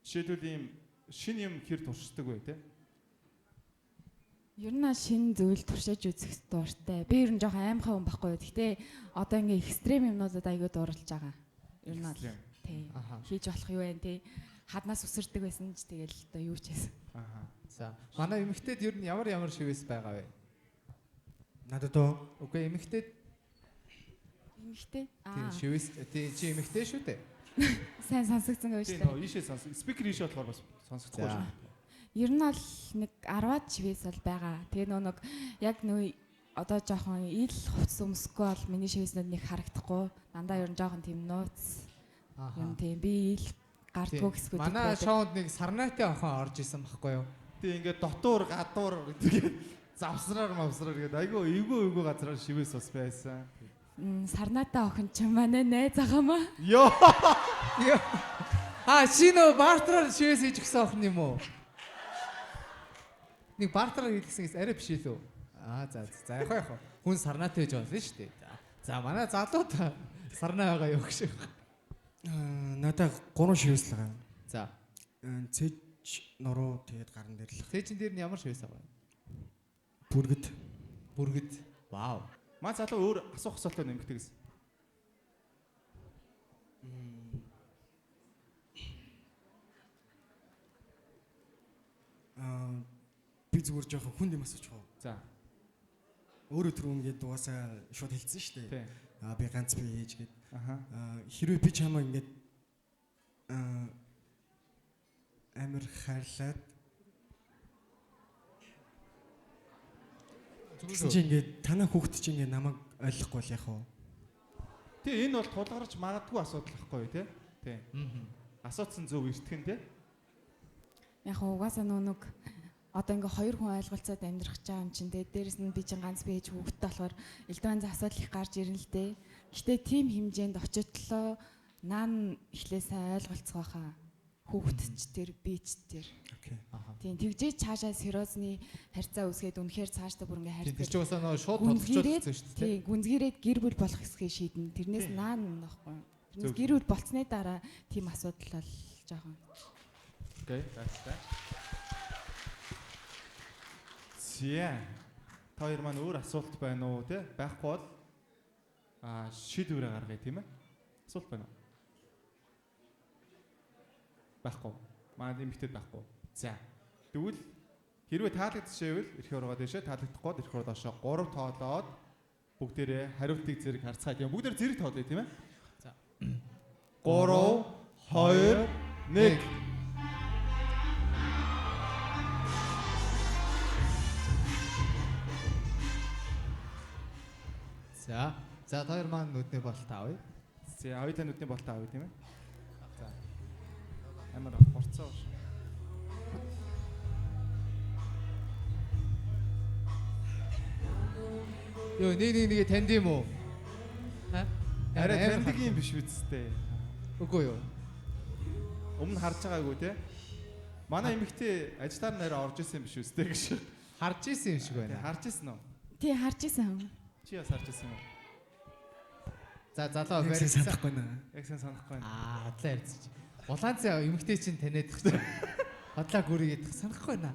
жишээлбэл ийм шин юм хэр туршдаг вэ тий? Ер нь шинэ зүйл туршиж үзэх дуртай. Би ер нь жоохон аимхай хүн байхгүй. Гэхдээ одоо ингээ экстрим юмнуудад аягүй дурлж байгаа. Ер нь бол тий хийж болох юу вэ тий. хаднаас үсэрдэг байсан ч тэгэл одоо юу ч хийсэн. Аха. За манай эмэгтэйд ер нь ямар шивээс байгаа вэ? Надад оо Үгүй эмэгтэйд Эмэгтэй? тийм шивээс чи эмэгтэй шүү дээ. Сайн сонсогдсон гэж Тийм байна. нөө ийшээ спикер ийшээ болохоор бас сонсогдохгүй За. шүү. Ер нь бол нэг 10-аад шивээс бол байгаа. Тэгээ нэг яг нөө одоо жоохон ил хувцс өмсөхгүй бол миний шивэснүүд нэг харагдахгүй. Дандаа ер нь жоохон тийм нууц. Юм тийм би ил гардгуу гэсгүүд Манай шоунд нэг Сарнайтай охин орж исэн байхгүй юу? Тийм ингээд дотуур гадуур гэдэг завсраар мавсраар гэдэг айгүй эвгүй газараар шивээс бас байсан. Сарнаатай охин ч манай найз агаамаа. Йоо. Шинэ бартраар шивээс хийж гисэн охин юм уу? Нэг бартраар хийлгэсэн арай биш илүү. За яг. Хүн Сарнайтай гэж болно шүү дээ. За манай залууд Сарнай байгаа юу гэж. надад 3 шивээс л байгаа. За. Цэж нуруу тэгээд гарн дээр л. Цээжин дээр нь ямар шивээс байгаа вэ? Бүргэд. Вау. Маа залуу өөр асуух асуултаа нэмэгтэй гэсэн. Би зүгээр жоохон хүнд юм асуучих уу? За. Өөрөө түрүү ингээд дугаасаа шууд хэлсэн шүү дээ. Тийм. Би ганц би ээж гээд. Аха. Хэрвээ би чамаа ингээд амир хайрлаад чи ингээд танаа хүүхэд чи ингээд намайг ойлгохгүй бол яах вэ? Тий энэ бол тулгарч магадгүй асуудал байхгүй юу те? Тий. Асууцсан зөв эртгэн те? Яг угаасаа нүг одоо ингээ хоёр хүн ойлголцоод амьдрах гэж байгаа юм чинь те. Дээрэс нь би чинь ганц бийж хүүхэдтэй болохоор элдвэн асуудал их гарч ирнэ л дээ. Гэхдээ тийм хэмжээнд очиодлоо наан эхлээ сайн ойлголцгоо хаа. Хүүхэдч тэр бийч тэр. Окей. Тийм тэгжээ цаашаа сериозны харьцаа үсгээд үнэхээр цаашдаа бүр ингээ Тэр харьцаа. чинь бас нөө шууд тодорхойлсон шүү дээ. Тийм гүнзгийрээд гэр бүл болох хэсгээ шийднэ. Тэрнээс наан нөхгүй. Тэрнээс гэр бүл болцсны дараа тийм асуудал бол жоохон. Окей, баярлалаа. Зя. Та хоёр маань өөр асуулт байна уу те? Байхгүй бол шийдвэрээ гаргая тийм ээ. Асуулт байна уу? Байхгүй. Маань эмэгтэйд байхгүй. За. Тэгвэл хэрвээ таалагдчихвэл эрх ургаа дэшээ таалагдахгүй бол эрх ургаа доошоо 3 тоолоод бүгдээрээ хариултыг зэрэг харцгаая. Тийм бүгдээр зэрэг тоолъё тийм ээ. За. 3 2 1 За хоёр маань нүдний болт авъя. За хоёулаа нүдний болт авъя тийм ээ. За. Амар хурцаа ш. Йоо нэг танд юм уу? Арай таньдаг юм биш үсттэй. Үгүй юу. Өмнө харж байгаагүй те. Манай эмэгтэй ажлаар нэрээ орж исэн юм биш үстэй гэж. Харж исэн юм шиг байна. Харж исэн үү? Тий харж исэн. Чи бас харж исэн үү? За залуу Яг сайн санахгүй наа. Яг сайн санахгүй байна. Адлаа ярьчих. Улаанцаа эмэгтэй чинь таниадах чинь. Хотлаа гүрийгээд санахгүй байна.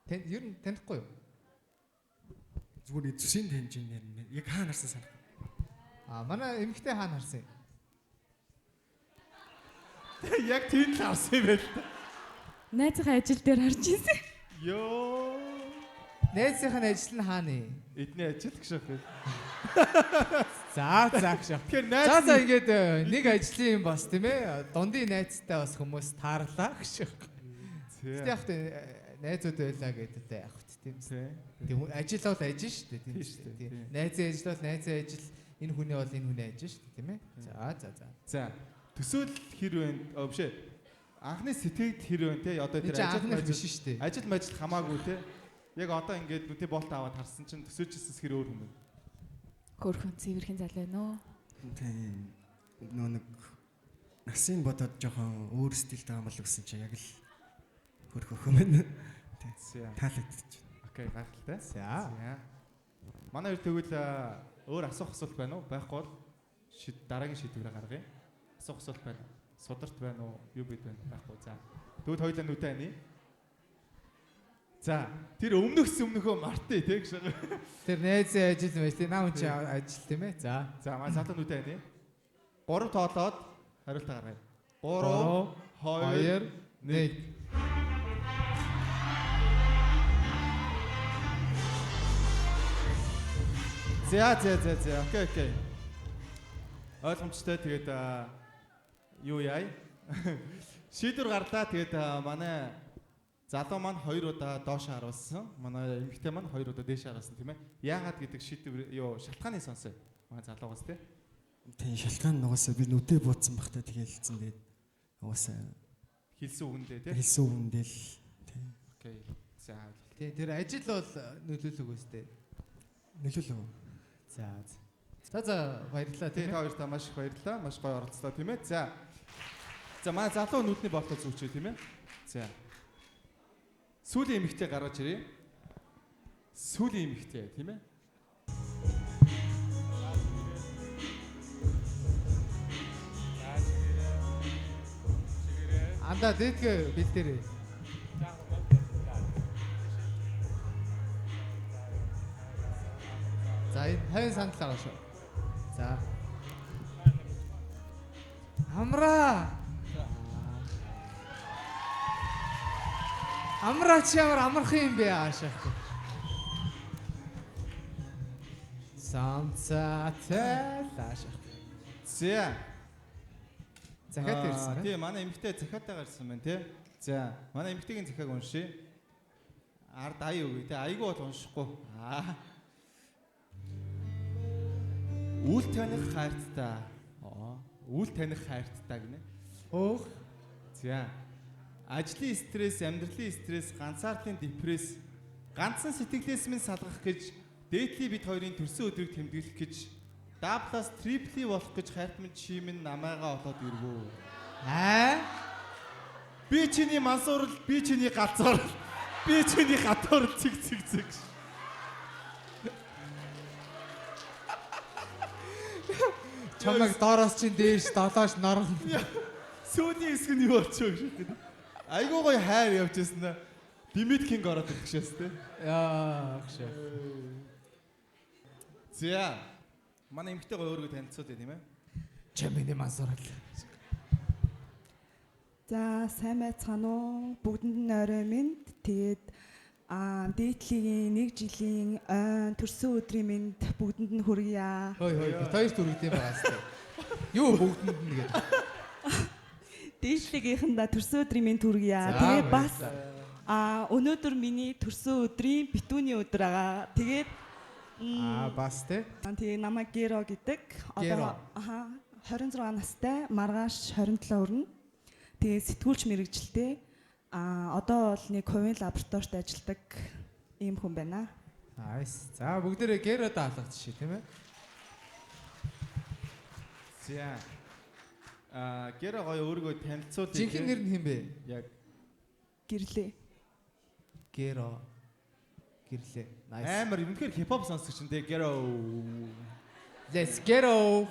Тань ер нь танихгүй юу? Зүгээр зүсийн таньжин нэр яг хаана харсан санахгүй. Манай эмэгтэй хаана харсан юм? Яг тийм л харсан юм байл та. Найзынхаа ажил дээр харж исэн. Йоо. Найзынхаа ажил нь хаана юм? Эдний ажил гэж байна. За гэж. Тэгэхээр За найз ингээд нэг ажлын юм бас тийм ээ. Дундын найзтай бас хүмүүс таарлаа гэж. Тэгтээ яг найзууд байлаа гэдэг яг тийм. Тийм ажил бол ажил шүү дээ тийм шүү дээ. Найзын ажил бол найзын ажил, энэ хүний бол энэ хүний ажил шүү дээ тийм ээ. За. За. Төсөөл хэр вэ? Биш ээ. Анхны сэтгэл хэр вэ те? Одоо тэр ажил биш шүү дээ. Ажил мажил хамаагүй те. Яг одоо ингээд нүдний болт аваад харсан чинь төсөөжсэс хэр өөр юм бэ? Хөрхөн цэвэрхэн залуу нөө. Тийм. Нэг насын бодоод жоохон өөр стилтэй байгаа мал гэсэн чи яг л хөрхөх юм байна. Тийм. Таалагдчих. Окей, гайхалтай. За. Манай хоёр тэгвэл өөр асуулт байна уу? Байхгүй бол дараагийн шийдвэрээ гаргая. Асуулт байна. Сударт байна уу? Юу бид байна? Байхгүй. За. Тэгвэл хоёулаа нүдэ ани. За, тэр өмнөхөө мартъя те гэж. Тэр найзын ажил байж тийм наа чи ажил тийм ээ. За. За, манай залуу нүдэ ани. 3 тоолоод хариултаа гаргая. 3 2 1. За. Окей. Ойлгомжтой. Тэгээд юу яа? Шийдвэр гарлаа. Тэгээд манай залуу маань 2 удаа доош харуулсан. Манай эмэгтэй маань 2 удаа дээш харуулсан тийм ээ. Яагаад гэдэг шийдвэр шалтгааны сонсоо. Манай залуугаас тийм. Тийм шалтгаан нугасаа би нүдээ буудсан бахта тэгээд хэлсэн. Тэгээд нугасаа хэлсэн үгэндээ тийм. Хэлсэн үгэндээ л тийм. Окей. За. Тэр ажил бол нөлөөлөг өстэй. Нөлөөлөө. За баярлалаа тийм. Та хоёртаа маш их баярлалаа. Маш гоё оролцлоо тийм ээ. За манай залуу нүдний болтол зүгчээ тийм ээ. За. Сүүлийн эмэгтэй гаргаж ирээ. Сүүлийн эмэгтэй тийм ээ. Анда дэтгэ бэлдэрээ. За энэ хайн сандал байгаа шүү. За. Амраа чи ямар амархан юм бэ аашаа. Самцаатай аашаа. За. Захаад ирсэн. Тийм манай эмэгтэй захаатаа гарсан байна тий. За манай эмэгтэйгийн захааг уншия. Ард ая үгүй тий. Айгүй бол уншихгүй. Үл таних хайрттай. Үл таних хайрттай гинэ. Хөөх. За. Ажлын стресс, амьдралын стресс, ганцаардын депресс, ганцхан сэтгэлээс минь салгах гэж, дээдлийн бид хоёрын төрсөн өдрийг тэмдэглэх гэж, даблаас трипли болох гэж хайртмын чи минь намайгаа олоод ирвөө. Би чиний мансуурал, би чиний галзуурал, би чиний гадуур цэг. Чамайг доороос чинь дээш долоош норно. Сүүлийн хэсэг нь юу болчихоо гэж. Айгуу гоё хайр явж байсан да. Димит Кинг ороод ирчихээс те. Яах шээ. За. Манай эмэгтэй гоё өөрийгөө танилцуулъя тийм ээ. Чамины мансуурал. За сайн байцгаана уу? Бүгдэнд нь орой минь. Тэгээд дээдлийн 1 жилийн төрсөн өдрийн минь бүгдэнд нь хүргье. Хой бид хоёрт хүргэдэм байгаас тээ. Юу бүгдэнд нь гэдэг. Дээдлийнхэнда төрсөн өдрийн минь хүргье. Тэгээд бас өнөөдөр миний төрсөн өдрийн битүүний өдөр байгаа. Тэгээд бас тээ. Тэгээд намайг Геро гэдэг. Одоо 26 настай, маргааш 27 өрнө. Тэгээд сэтгүүлч мэрэгчлээ. Одоо бол нэг хувийн лабораторид ажилладаг ийм хүн байна. Nice. За бүгдээрээ Герод алгаж шээ тийм ээ. За. Геро гоё өөрийгөө танилцуулъя. Жинхэнэ нэр нь хэм бэ? Яг Гэрлээ. Геро. Гэрлээ. Nice. Амар үнэхээр хипхоп сонсогч энэ Геро. Let's Gero.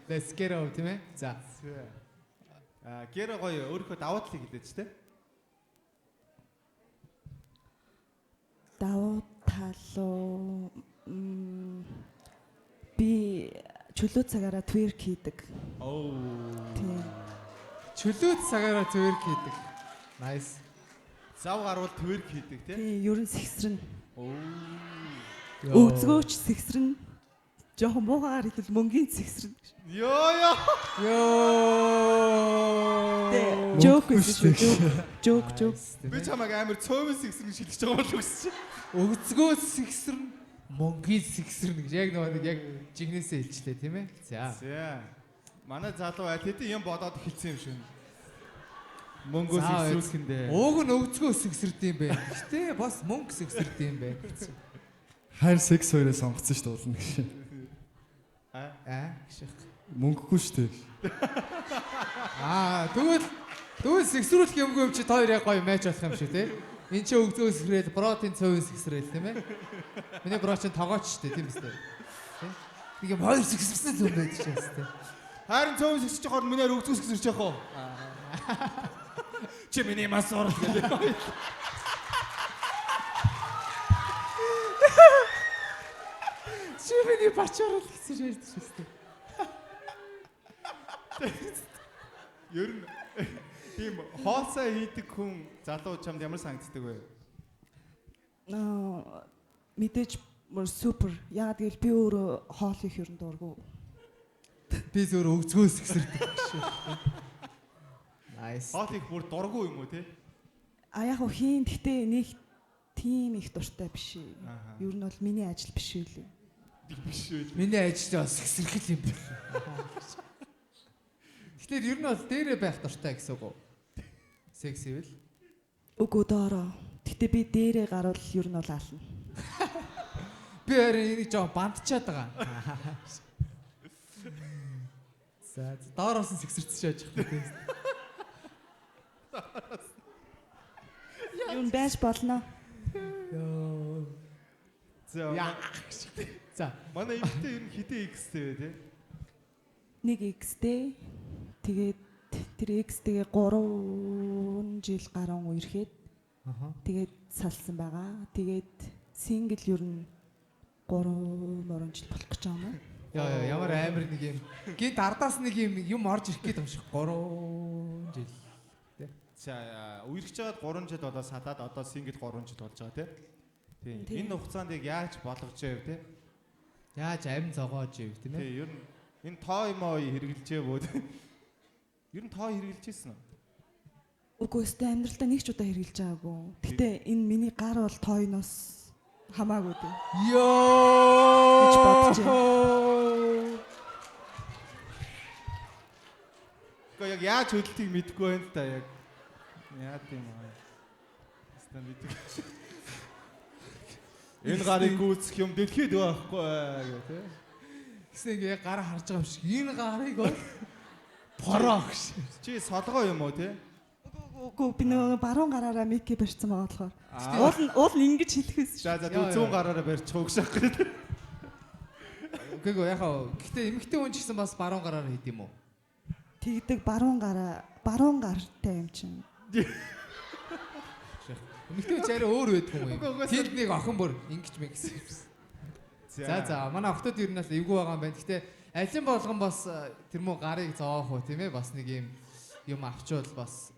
Let's Gero тийм ээ. За. Геро гоё өөрийнхөө давуу талыг хэлээч те. Давуу тал би чөлөө цагаараа twerk хийдэг. Тийм. Чөлөөт цагаараа twerk хийдэг. Nice. Зав гарвал twerk хийдэг те. Тийм, ер нь сэгсрэн. Өвзгөөч сэгсрэн. Жохон муугаар хэлбэл мөнгөний сэгсрэн. Ёо. Жоок биш. Жоок. Би чамайг амар цөмөн сэгсрэн шилгэж байгаа бол үсч. Өвзгөө сэгсрэн, мөнгөний сэгсрэн гэж яг нэг яг жигнэсээ хэлчлээ тийм ээ. За. Манай залуу хэдийн юм бодоод хэлсэн юм шиг. Мөнгөө сэгсрүүлэхэндээ. Ууг нь өвзгөө сэгсэрдэм бэ. Гэтэ бас мөнгө сэгсэрдэм бэ. Хайр секс хоёроо сонгоцсон шүү дээ уулна гэж. Гişх. Мөнгөгүй шүү дээ. Тэгвэл сэгсрүүлэх юмгүй чи та хоёр яг гоё матч болох юм шиг тий. Энд чи өвзгөө сэгсрээд протеин цовын сэгсрээл тийм ээ. Миний бро чин тогооч шүү дээ тийм үстэй. Тий. Нэг юм хоёр сэгсэрсэн юм байж чаас тий. Харин цөөн сэгсэж байгаа минээр өвзгөө сэгсэрч яах вэ? Чи миний мас орол гэдэг. Чи миний бачаар л гэсэн ярьдаг шүү дээ. Ер нь тийм хоолцоо хийдэг хүн залуу чамд ямар санагддаг вэ? Мэдээж мөр супер. Яагаад гэвэл би өөрөө хоол их ер нь дургу. Би зөвөр өгцгөөс гисэрдэг шүү. Nice. Хоол их бүр дургу юм уу те? Яг хийн гэхдээ нэг тийм их дуртай биш. Ер нь бол миний ажил биш үү лээ. Биш үү? Миний ажил бас гисэрхэл юм байна. Тэгэхээр ер нь бол дээрээ байх дуртай гэсэн үг үү? Сексивл. Үгүй доороо. Гэтэ би дээрээ гарвал ер нь бол аална. Би өөрөө энийг жоо бандчаад байгаа. За доороос нь сэгсэрцэж яаж явах вэ? Юу байж болно. Йоо. За манай эмэгтэй ер нь хэдэн X-тэй вэ те? Нэг X-тэй. Тэгээд тэр X-тэйгээ 3 жил гарan үерхэд тэгээд салсан байгаа. Тэгээд сингл ер нь 3 жил болох гэж байгаа юм. Яа ямар амар нэг юм. Гинт ардаас нэг юм орж ирэх гээд юм шиг 3 жил. За үерхэж байгаад 3 жил болоо салаад одоо сингл 3 жил болж байгаа тийм. Энэ хугацаанд яг яаж болгож байв те? Яаж амин зогоож байв тийм ээ? Тийм ер нь энэ тоо юм аа хэрэгжилж байвуу. Ер нь тоо хэрэгжилжсэн үү? Үгүй өстэй амьдралдаа нэг ч удаа хэрэгжилж байгаагүй. Гэтэ энэ миний гар бол тооноос хамаагүй дээ. Йоо. гэж бодож байна. Гэхдээ яг яаж хөдөлтийг мэдэхгүй байна л да яг. Яа тийм аа. Стан мэдээ. Энэ гарыг гүйцэх юм дэлхийд байхгүй гэх тээ. Гэсэн яг гар харж байгаа юм шиг. Энэ гарыг бол бороо гэж. Чи солгоо юм уу те? Үгүй би нөгөө баруун гараараа микки барьсан байгаа болохоор. Уул нь ингэж хэлэхээс. За зүүн гараараа барьчих угшаах гэдэг. Үгүй яхаа. Гэхдээ эмэгтэй хүн ч гэсэн бас баруун гараараа хийд юм уу? Тэгдэг баруун гартай юм чинь. Эмэгтэй хүн арай өөр байдаг юм уу? Тэнд нэг охин бүр ингэж мэгсэн юмсан. За манай охтод ер нь л эвгүй байгаа юм байна. Гэхдээ алин болгон бас тэр муу гарыг зоох уу тийм ээ? Бас нэг юм авчвал бас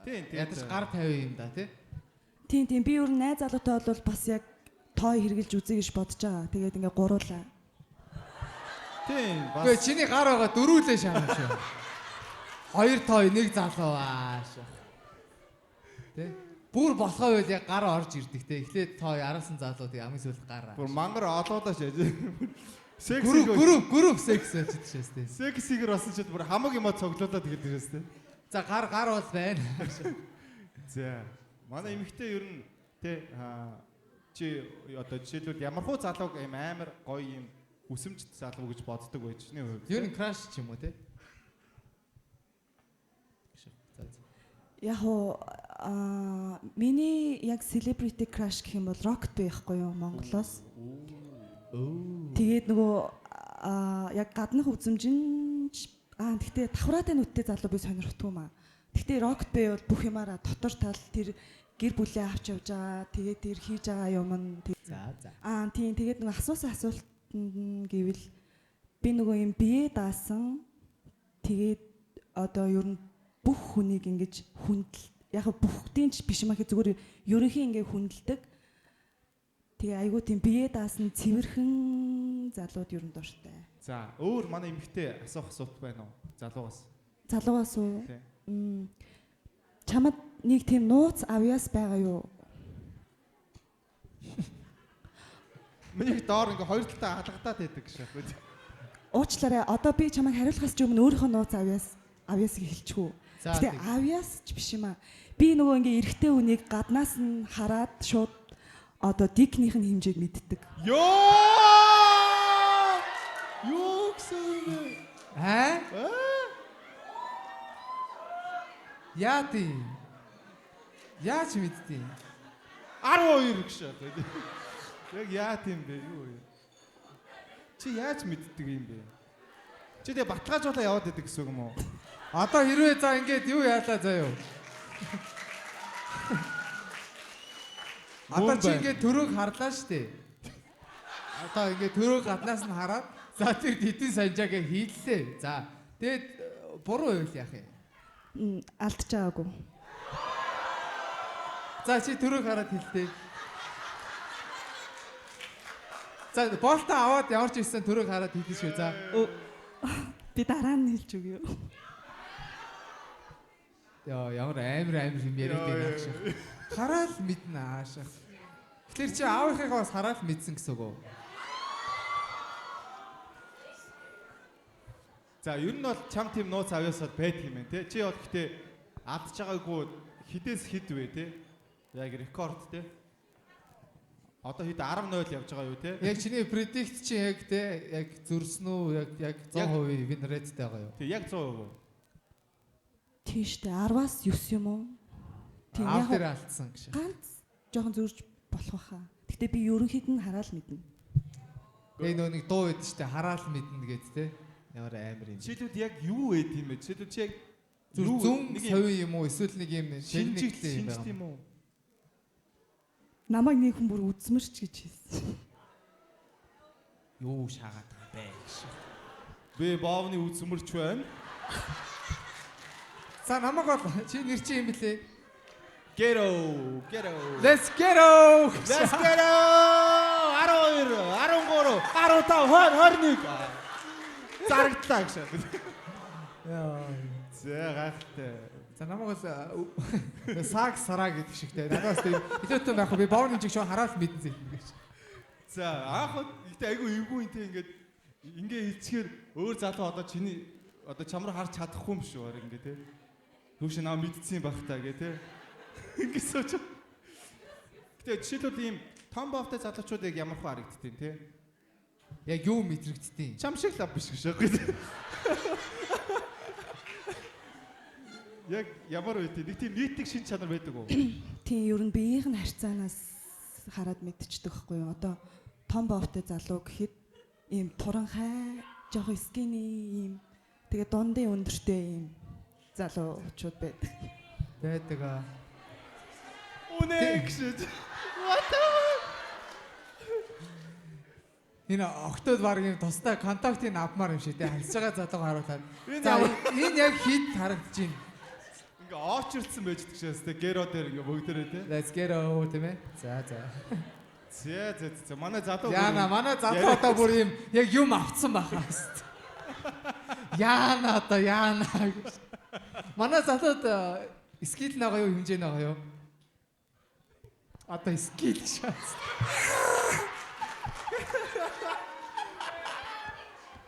ядаж гар 50 юм да тий. Тийм би ер нь найз залуутай бол бас яг тоо хэрглэж үзье гэж бодож байгаа. Тэгээд ингээ гуруулаа. Тийм бас. Гэхдээ чиний гар байгаа дөрүүлээ шаана шүү. 2 тоо 1 залуу ааш. Тий. Бүр болохоо байл яг гар орж ирдэг те. Эхлээд тоо яраасан залууд амын сүлд гар. Бүр мангар олоодоош яж. Гүрүп секс очиж шээс те. Сексигээр болсон ч бүр хамаг юмаа цоглуулаад тэгээд ирээс те. За гар бол байна. За манай эмэгтэй ер нь те чи одоо жишээлбэл ямархуу залууг юм амар гоё юм хүсэмжт залуу гэж боддог байж чиний хувьд. Ер нь краш ч юм уу те. Яг миний яг celebrity crush гэх юм бол Rocket байхгүй юу Монголоос. Тэгээд нөгөө яг гаднах үзмжин гэхдээ давхраатай нүдтэй залуу би сонирхдгүй маа. Гэхдээ Rocket бол бүх юмараа дотор тал тэр гэр бүлээ авч явж байгаа. Тэгээд тэр хийж байгаа юм нь за. Тийм тэгээд нөгөө асуусан асуултанд гэвэл би нөгөө юм бие даасан. Тэгээд одоо ер нь бүх хүнийг ингэж хүндэл яг бүгдийн ч биш маа зүгээр ерөнхийн ингээ хүндэлдэг. Тэгээ айгуу тийм бие даасан цэвэрхэн залууд ер нь дуртай. За өөр манай эмэгтэй асуух асуулт байна уу? Залуугаас. Залуугаас уу? Чамд нэг тийм нууц авьяас байгаа юу? Миний доор ингээ хоёр талаа алгадаад байдаг шээ. Уучлаарай. Одоо би чамайг хариулахаас ч өмнө өөрийнхөө нууц авьяасыг хэлчихв. Гэтэ авьяас ч биш юм аа. Би нөгөө ингээ эрэгтэй хүнийг гаднаас нь хараад шууд одоо дикнийх нь хэмжээг мэддэг. Юу гэсэн бэ? Яа тийм. Яаж мэдтий? 12 гэж шээ. Яг яа тийм бэ? Юу вэ? Чи яаж мэддэг юм бэ? Чи тэгээ баталгаажуулаа яваад байдаг гэсэн үг юм уу? Одоо хэрвээ за ингээд юу яалаа заяа. Одоо чи ингээд төрөөг харлаа штэ. одоо ингээд төрөө гаднаас нь хараад за тэр хэдэн санжаагаа хийллээ. За тэгээд буруу байвал яах юм? Алдж байгаагүй. За чи төрөө хараад хэллээ. За болтоо аваад ямар ч ирсэн төрөө хараад хэлсэн шүү. За. Би дараа нь хэлж өгье. Яа ямар амар юм яриад байгаа шиг. Хараад мэднэ аашаа. Тэгэхээр чи аавынхаа бас хараад мэдсэн гэсэн үг үү? За ер нь бол чам тийм нууц авьяасаад байдаг юм байна те. Чи бол гэхдээ алдж байгаагүй хідээс хід вэ те. Яг рекорд те. Одоо хэд 10-0 явж байгаа юу те. Яг чиний predict чи яг те яг зөрсөн үү яг 100% win rate-тэй байгаа юу? Тэг яг 100%. Тийштэй 10-аас 9 юм уу? Тийм яг дээр алдсан гэж. Ганц жоохон зөрж болох байхаа. Гэтэ би ерөнхийд нь хараад мэднэ. Тэгээ нөө нэг дуу байдаг штэ хараал мэднэ гэд те. Ямар амар юм. Чилүүд яг юу вэ тийм ээ? Чилүүд чи яг зүн совь юм уу? Эсвэл нэг юм шинжтэй юм уу? Намайг нэг хүн бүр үзмэрч гэж хэлсэн. Юу шаагаад байгаа бэ гэж. Би баавны үзмэрч байна. За намайг бол чи нэр чи юм блэ? Ghetto. Let's ghetto. 12, 13, 15, 20, 21. Зарагдлаа гэж. Яа. За гайхалтай. За намайг бол саг сараа гэдэг шигтэй. Надаас тийм хэлээтэй байх би баавны чиг шоо хараад мэдэн зэ гэж. За анх ихтэй айгүй эвгүй энэ ингээ хэлчихээр өөр залуу одоо чиний одоо чамраа харж чадахгүй юм шүү баг ингээ те. Түүш наа мэдсэн байх таа гэ те. Ингээ сууч. Гэтэ жишээлбэл ийм том баавтай залуучуудыг ямар хөө харагдтiin те. Яг юу мэдрэгдтiin? Чам шиг лав биш гэж байгаа. Яг ямар вэ те? Нэг тийм нийтдэг шин чанар байдаг уу? Тийм ер нь биеийн харьцаанаас хараад мэдчихдэг байхгүй юу? Одоо том баавтай залуу гэхэд ийм туранхай, жоох скини ийм тэгээ дундын өндөртэй ийм залуучууд байдаг. Байдаг аа. Үнэ гэж. Энэ октод баг юм тустай контактыг авмаар юм шиг те харьж байгаа залуугаа харуулаад. За энэ яг хит харагдаж байна. Ингээ оочирдсан байж тгшээс те геро дээр ингээ бүгдээрээ те. Let's get over тийм ээ. За. За манай залуу Яна манай залуу одоо бүр юм яг юм авцсан байхаа хэвчээ. Яна одоо яна. Манай залууд скил байгаа юу хэмжээ байгаа юу? Одоо скил шээс.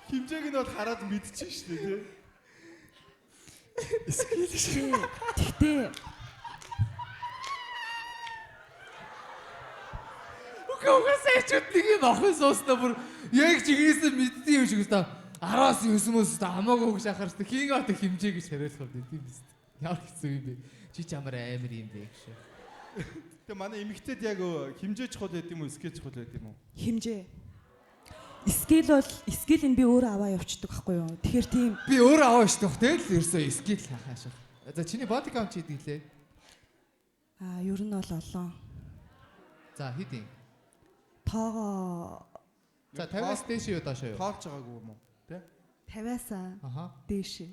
хэмжээг нь бол хараад мэдчихэж штэ тий. Скил шээ. Тэгтээ Угсаа ч нэг юм охин сууснаа бүр яг чигнээсээ мэддэг юм шиг өстой 10-аас 9-өөс хамаагүй хөш ахаар штэ хин одоо хэмжээ гэж хариулах юм тийм биз. Ямар хэцүү юм бэ? Чи ч амар амар юм бэ гэж. Тэ манай эмэгтэйд яг хэмжээ чухал байд юм уу, скил чухал байд юм уу? хэмжээ. Скил нь би өөрөө аваа явчихдаг байхгүй юу? Тэгэхээр тийм Би өөрөө аваа штэ тэгэл ерөөсөө скил хаашаа. За чиний body count чи хэдиглээ? ер нь бол олон. За хэдийн? Тоогоо За 50-аас дээш юу доошоо юу? Тоолж байгаагүй юм уу? Тэ? 50-аас дээш.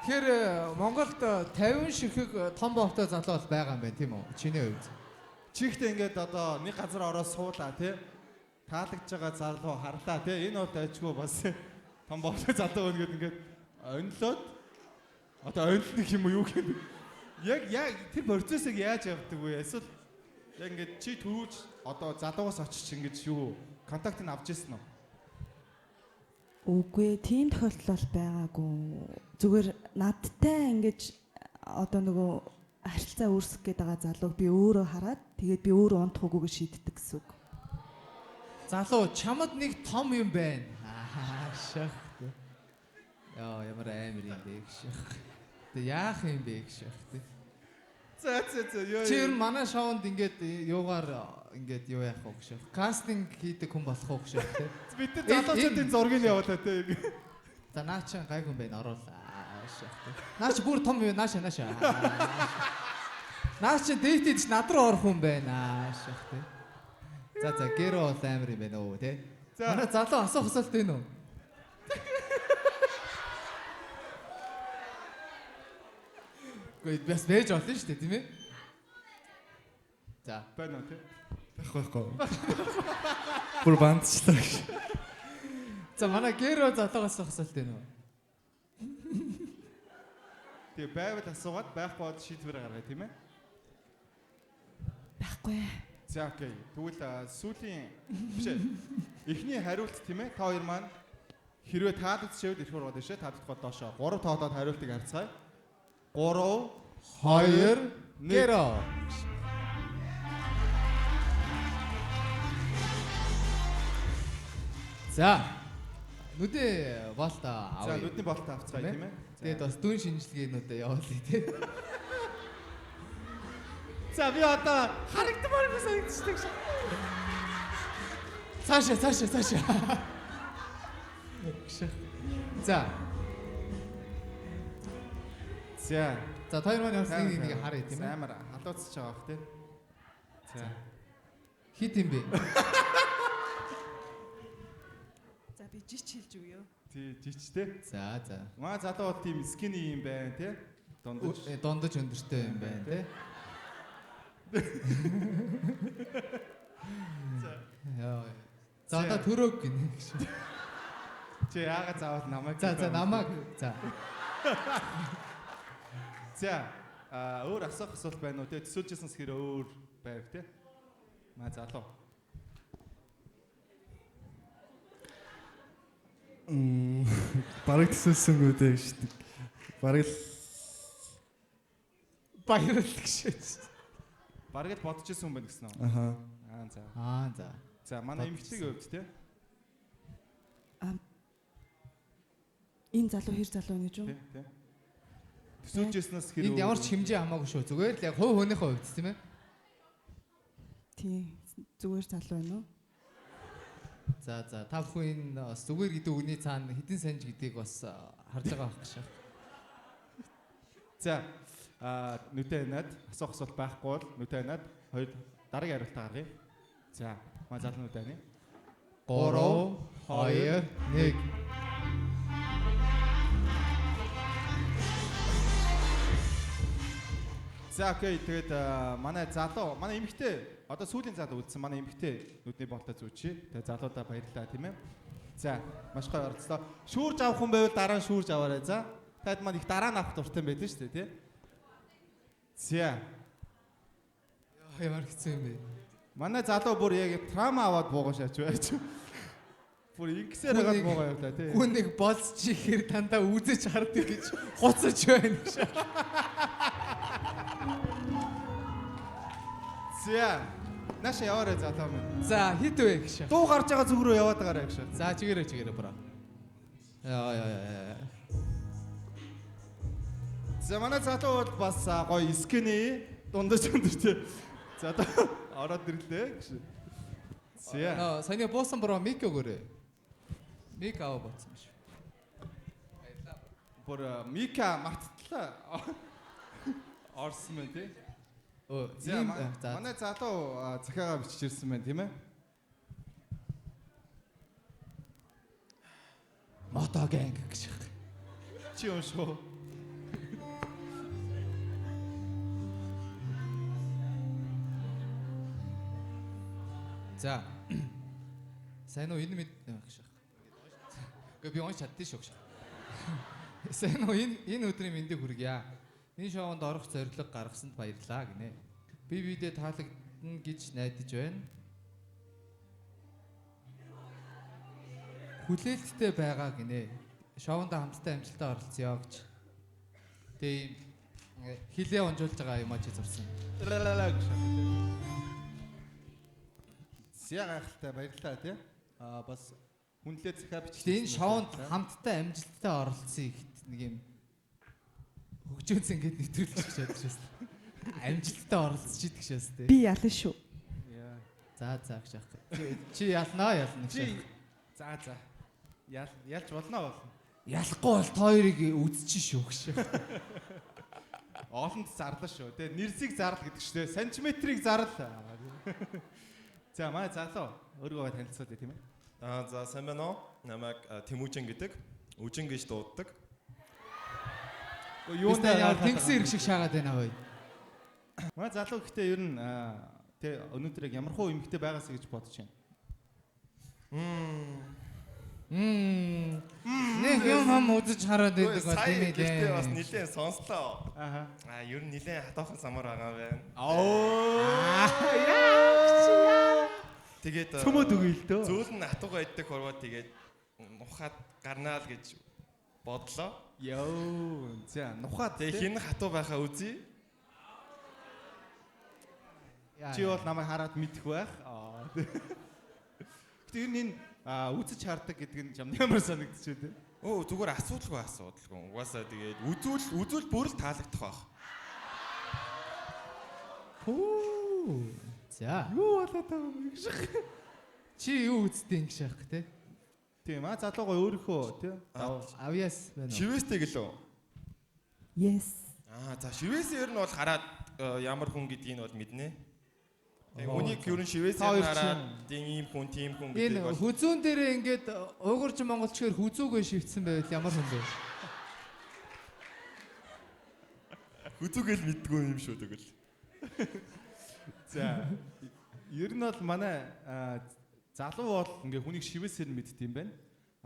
Тэгэхээр Монголд 50 ширхэг том бовтой залуу бол байгаа юм байна тийм үү? Чиний хувьд. Чихтэй ингээд одоо нэг газар ороод суулаа тий. Таалагдж байгаа залуу харлаа тий. Энэ бол ажгүй бас том бовтой залуу ингээд онлоод одоо онлох юм уу юу гэх юм. Яг тэр процессыг яаж явдаг вэ? Эсвэл яг ингээд чи төрүүлж одоо залуугаас очиж ингэж юу контакт нь авч ирсэн үү? Үгүй тийм тохиолдол бол байгаагүй. Зүгээр надтай ингэж одоо нөгөө харилцаа үүсгэх гээд байгаа залууг би өөрөө хараад тэгээд би өөрөө унтахгүйг шийддэг гэсэн үг. Залуу чамд нэг том юм байна. Шах. Яа ямар амар юм бэ гэж. Тэг яах юм бэ гэж. За ёо. Чи ер нь манай шоунд ингээд юугаар ингээд юу яах вэ гэж. Кастинг хийдэг хүн болох уу гэж. Бид нар залуучуудын зургийг явуулаа те. За наа чи гайгүй юм байна оруулаа. Наач бүр том юу нааша. Наа чи дэйтэд ч над руу орох юм байна шах тий. За гэрөө бол амар юм байна уу тий. Манай залуу асуух асуулт байна уу? Гэхдээ бас байж болно шүү дээ тийм ээ. За байна уу тий? Байхгүй. Бүр бандчлаа гэж. За манай гэрөө залуугаас асуулт байна уу? Тэгээ байвал асуугаад байхгүй бод шийдвэр гаргая тийм ээ. Байхгүй. За окей. Тэгвэл сүүлийн биш ээ. Эхний хариулт тийм ээ. Та хоёр маань хэрвээ таалагдчихвэл ирэх ургад шээ. Таалагдахгүй доошоо 3 тоолоод хариултыг харьцгаая. 3 2 1 гэрөө. За нүдэ болтоо За авъя. нүдний болтоо авцгаая тийм ээ. Тэгээд бас дүн шинжилгээнүүдээ явуулъя тий. За би одоо харагдмаар би санагдчихдаг шээ. Цаашаа. За. За хоёр маань явсан нэг харъя тийм ээ. Амар халууцж байгаа бах тий. За. Хит юм бэ? За би жич хэлж өгье. Тий жичтэй. За. Маа залуу бол тийм скини юм байна тий. Дундаж өндөртэй юм байна тий. Яа. За одоо төрөөг гинэ гэж. Чи яагаад заавал намайг За намайг. За. За өөр асуух асуулт байна уу тий? Төсөөлжсэнс хэрэг өөр байв тий. Маа залуу. Бараг төсөөлсөнгөө дээ шүү дээ. Бараг л Баярлалаа гэж. Бараг л бодож ирсэн юм байна гэсэн үү? За. За манай эмэгтэйг өвд тий. Энэ залуу хэр залуу вэ гэж үү? Тий. Төсөөлжсэнс хэрэг Энд ямар ч хэмжээ хамаагүй шүү. Зүгээр л яг хувь хүнийхээ хувьд тийм ээ. Тий. Зүгээр залуу байна уу? За та бүхэн бас зүгээр гэдэг үгний цаана хідэн санж гэдгийг бас харж байгаа байх шээ. За нүдэ ханаад асуух асуулт байхгүй бол нүдэ ханаад хоёр дараагийн хариултаа гаргая. За маа залуу нүдэ ханы. 3 2 1 За окей тэгээд манай залуу манай эмэгтэй одоо сүүлийн залуу үлдсэн манай эмэгтэй нүдний болтоо зүүчи. Тэгээд залуудаа баярлалаа тийм ээ. За маш гоё орцлоо. Шүүрж авах хүн байвал дараа нь шүүрж аваарай за. Тэгэд маань их дараа нь авах дуртай байдаг шүү дээ тий. За. Ямар хэцүү юм бэ? Манай залуу бүр яг трама аваад буугаа шаач байж. Бүр ингэсээр хагаад буугаа явлаа тий. Хүн нэг болцч ихээр дандаа үзэж харддаг гэж гоцож байна гэж. За. Нааш яваарай залуу минь. За хит вэ гэж. Дуу гарч байгаа зүг рүү яваад байгаарай гэж. За чигээрээ браа. Яа. За манай залуу бол бас гоё скини дундаж тий. За одоо ороод ирлээ гэж. За. Саяны буусан броо мик өгөөрэй. Мик аваа боцсон шүү. Бүр мика марттлаа. Орсон мэн тий. За манай залуу захиагаа бичиж ирсэн байна тийм ээ. Мото гэнг гэж. Чи юм шүү. За. Сайн уу энэ мэд гэж. Гэ би унш чаддээ шүү гэж. Сайн уу энэ өдрийн мэндийг хүргье. Энэ шоунд орох зорилго гаргасанд баярлалаа гинэ. Би видео таалагдана гэж найдаж байна. Хүлээлттэй байгаа гинэ. Шоунд хамтдаа амжилтаа оролцъё гэж. Тэгээ хилээ онжуулж байгаа юм чи зурсан. Зя гайхалтай баярлалаа тий. Бас хүнлээ захиа бичих. Тэгээ энэ шоунд хамтдаа амжилттай оролцъё гэхэд нэг юм хөгжөөнс ингэж нэвтрүүлж гэж бодож байсан. Амжилттай оролцож идэх шээс тий. Би ялна шүү. За гэж яах вэ? Чи ялна гэж. За. Ялж болно болно. Ялахгүй бол та хоёрыг үзчих шүү гэж. Олонд зарлаа шүү. Тэгээ нэрсийг зарл гэдэг шүү дээ. Сантиметрийг зарл. За манай залуу өөрийгөө танилцуулъя тийм ээ. За сайн байна уу? Намайг Тэмүүжин гэдэг. Үжин гэж дууддаг. Юунд яа тэнгисийн ирэх шиг шаагаад байна хөөе. Манай залуу гэхдээ ер нь тэг өнөөдөр яг ямар хуу эмэгтэй байгаасаа гэж бодож байна. Нэг юм үзэж хараад байдаг ба тийм ээ. Гэхдээ бас нилээн сонслоо. Ер нь нилээн хатаахан самар байгаа байна. Тэгээд цөмөд өгье л дөө. Зөөл нь хатуугаа иддэг хорвоо тэгээд нухаад гарнаа л гэж бодлоо. Йоо. За нухаад тэг хин хатуу байхаа үзье. Чи бол намайг хараад мэдэх байх. Гэтэ ер нь энэ үзэж хардаг гэдэг нь чамд ямар санагдчих вэ? Зүгээр асуудалгүй. Угаасаа тэгээд үзүүл бүр л таалагдах байх. За. Юу болоод байгаа юм гэж. Чи юу үзтээ ингэ шахах те? Тийм залуугаа өөрийнхөө тий. Авьяас байна уу? Шивэстэй гэлөө. Yes. За шивээсээ ер нь бол хараад ямар хүн гэдгийг нь бол мэднэ. Үнийг ер нь шивээсээр хараад ийм хүн, тийм хүн гэдэг бол энэ хүзүүн дээрээ ингээд уйгурч монголчгээр хүзүүгээ шивцсэн байвал ямар хүн бэ? Хүзүүгээл мэддгүй юм шүү тэгэл. За ер нь бол манай залуу бол ингээ хүнийг шивээсээр мэддэг юм байна.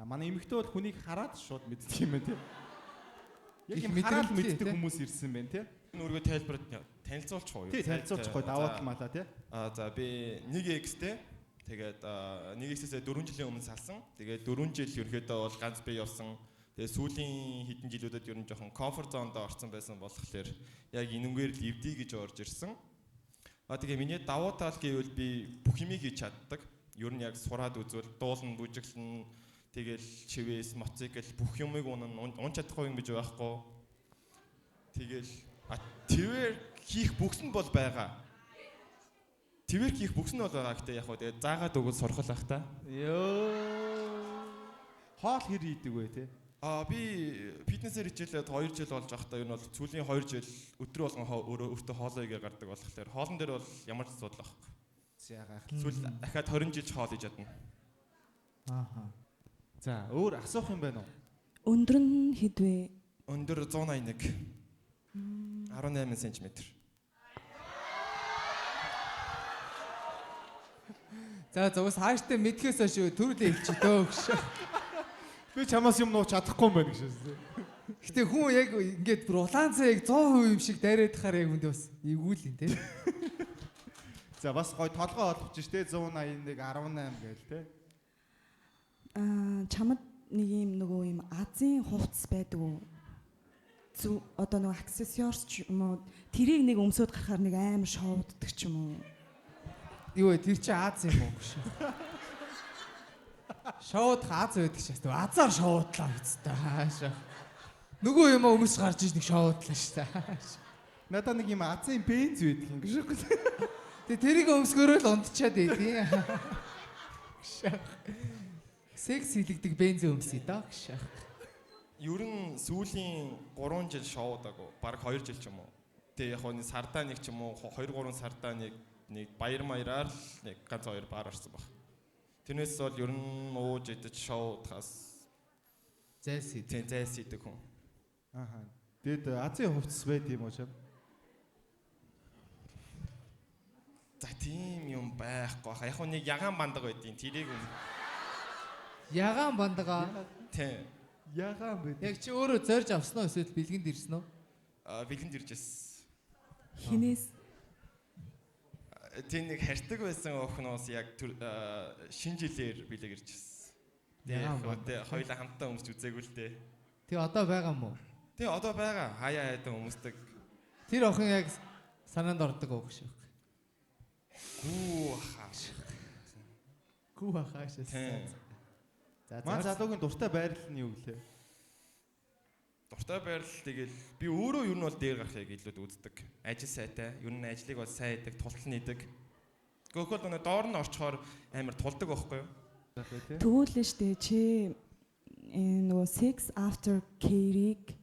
Манай эмэгтэй бол хүнийг хараад шууд мэддэг юм байна тий. Яг юм хараад мэддэг хүмүүс ирсэн байна тий. Нүргөө тайлбарт танилцуулчих уу? Тий танилцуулчих гоо даваад малаа тий. За би 1x-тэй тэгээд 1x-ээс 4 жилийн өмнө салсан. Тэгээд 4 жил ерөнхийдөө бол ганц би явсан. Тэгээд сүүлийн хэдэн жилүүдэд ер нь жоохон комфорт зонд орсон байсан болохоор яг энэнгээр л эвдий гэж орж ирсэн. Тэгээ миний давуу тал гэвэл би бүх юмыг хийж чаддаг. Ер нь яг сураад үзвэл дуулна, бүжиглэн, тэгэл чивээс, моцикл бүх юмыг унж чадахгүй юм гэж байхгүй. Тэгэл твэр хийх бүхс нь бол байгаа. Твэр хийх бүхс нь бол байгаа гэхдээ яг хөө тэгээ заагаад өгөл сурхал ах та. Йоо. Хоол хэр ийдэг вэ те? Би фитнесээр хичээлээд 2 жил болж байхдаа ер нь бол сүүлийн 2 жил өдөр болгон өөртөө хоолоо игээ гардаг болохоор хоолн дээр бол ямар ч асуудал байхгүй. За гайх. Сүүл дахиад 20 жил хоол хийж чадна. За өөр асуух юм байна уу? Өндөр нь хэд вэ? Өндөр 181. 18 см. За зүгээс хааштай мэдхээс хойш төрөлөө хэлчих дөө гэж. Би чамаас юм нууч чадахгүй юм байна гэшээс. Гэтэ хүн яг ингээд бүр улаан цай яг 100% юм шиг дайраадахаар яг үндэ бас эвгүүлэн те. За бас гой толгой олбож штэ 181 18 гээл те. Чамд нэг юм нөгөө юм Азийн хувцас байдаг уу? Зү одоо нөгөө аксессуарс ч юм уу тэрийг нэг өмсөд гарахаар нэг амар шоуддаг ч юм уу? Юу вэ тэр чи Аз юм уу гэж. Шоуд Аз байдаг шээс. Азар шоудлаа хэвчээ хаашаа. Нөгөө юм өмс гарч иж нэг шоудлаа штэ. Надаа нэг юм Азийн бенз байдаг юм гэж. Тэгээ тэрийг өмсгөрөө л унтчаад идэв. Секс хилэгдэг бензин өмсөе даа гэж. Ер нь сүүлийн 3 жил шоудаагүй. Бараг 2 жил ч юм уу. Тэгээ яг нь сардаа нэг ч юм уу 2 3 сардаа нэг баяр маяраар л нэг ганц 2 баар орсон баг. Тэрнээс бол ер нь ууж идэж шоудахаас зайс идэг хүн. Тэгэд Азийн хувцас байд юм уу чам? За тийм юм байхгүй хаа. Яг нэг ягаан бандаг байдیں۔ Тэрийг Ягаан бандагаа. Тийм. Ягаан байд. Яг чи өөрөө зорж авсан уу эсвэл бэлгэнд ирсэн үү? Бэлгэнд иржсэн. Хинээс тийм нэг харьдаг байсан охноос яг шинэ жилээр бэлэг иржсэн. Тэгээ хоёулаа хамтдаа өмсч үзээгүй л дээ. Тэг одоо байгаа юм уу? Тэг одоо байгаа. Хаяа хайдан өмсдөг. Тэр охин яг санаанд ордог уу гэж. Гүү хаашаа. Маа залуугийн дуртай байрлал нь юу гэлээ? Дуртай байрлал тэгэл би өөрөө ер нь бол дээр гарахыг илүү үздэг. Ажил сайтай. Ер нь ажлыг бол сайн хийдэг, тултал нийдэг. Гөхөд өнө доор нь орчхоор амар тулдаг байхгүй юу? Тэгвэл нь штэ чи нөгөө sex after care-ийг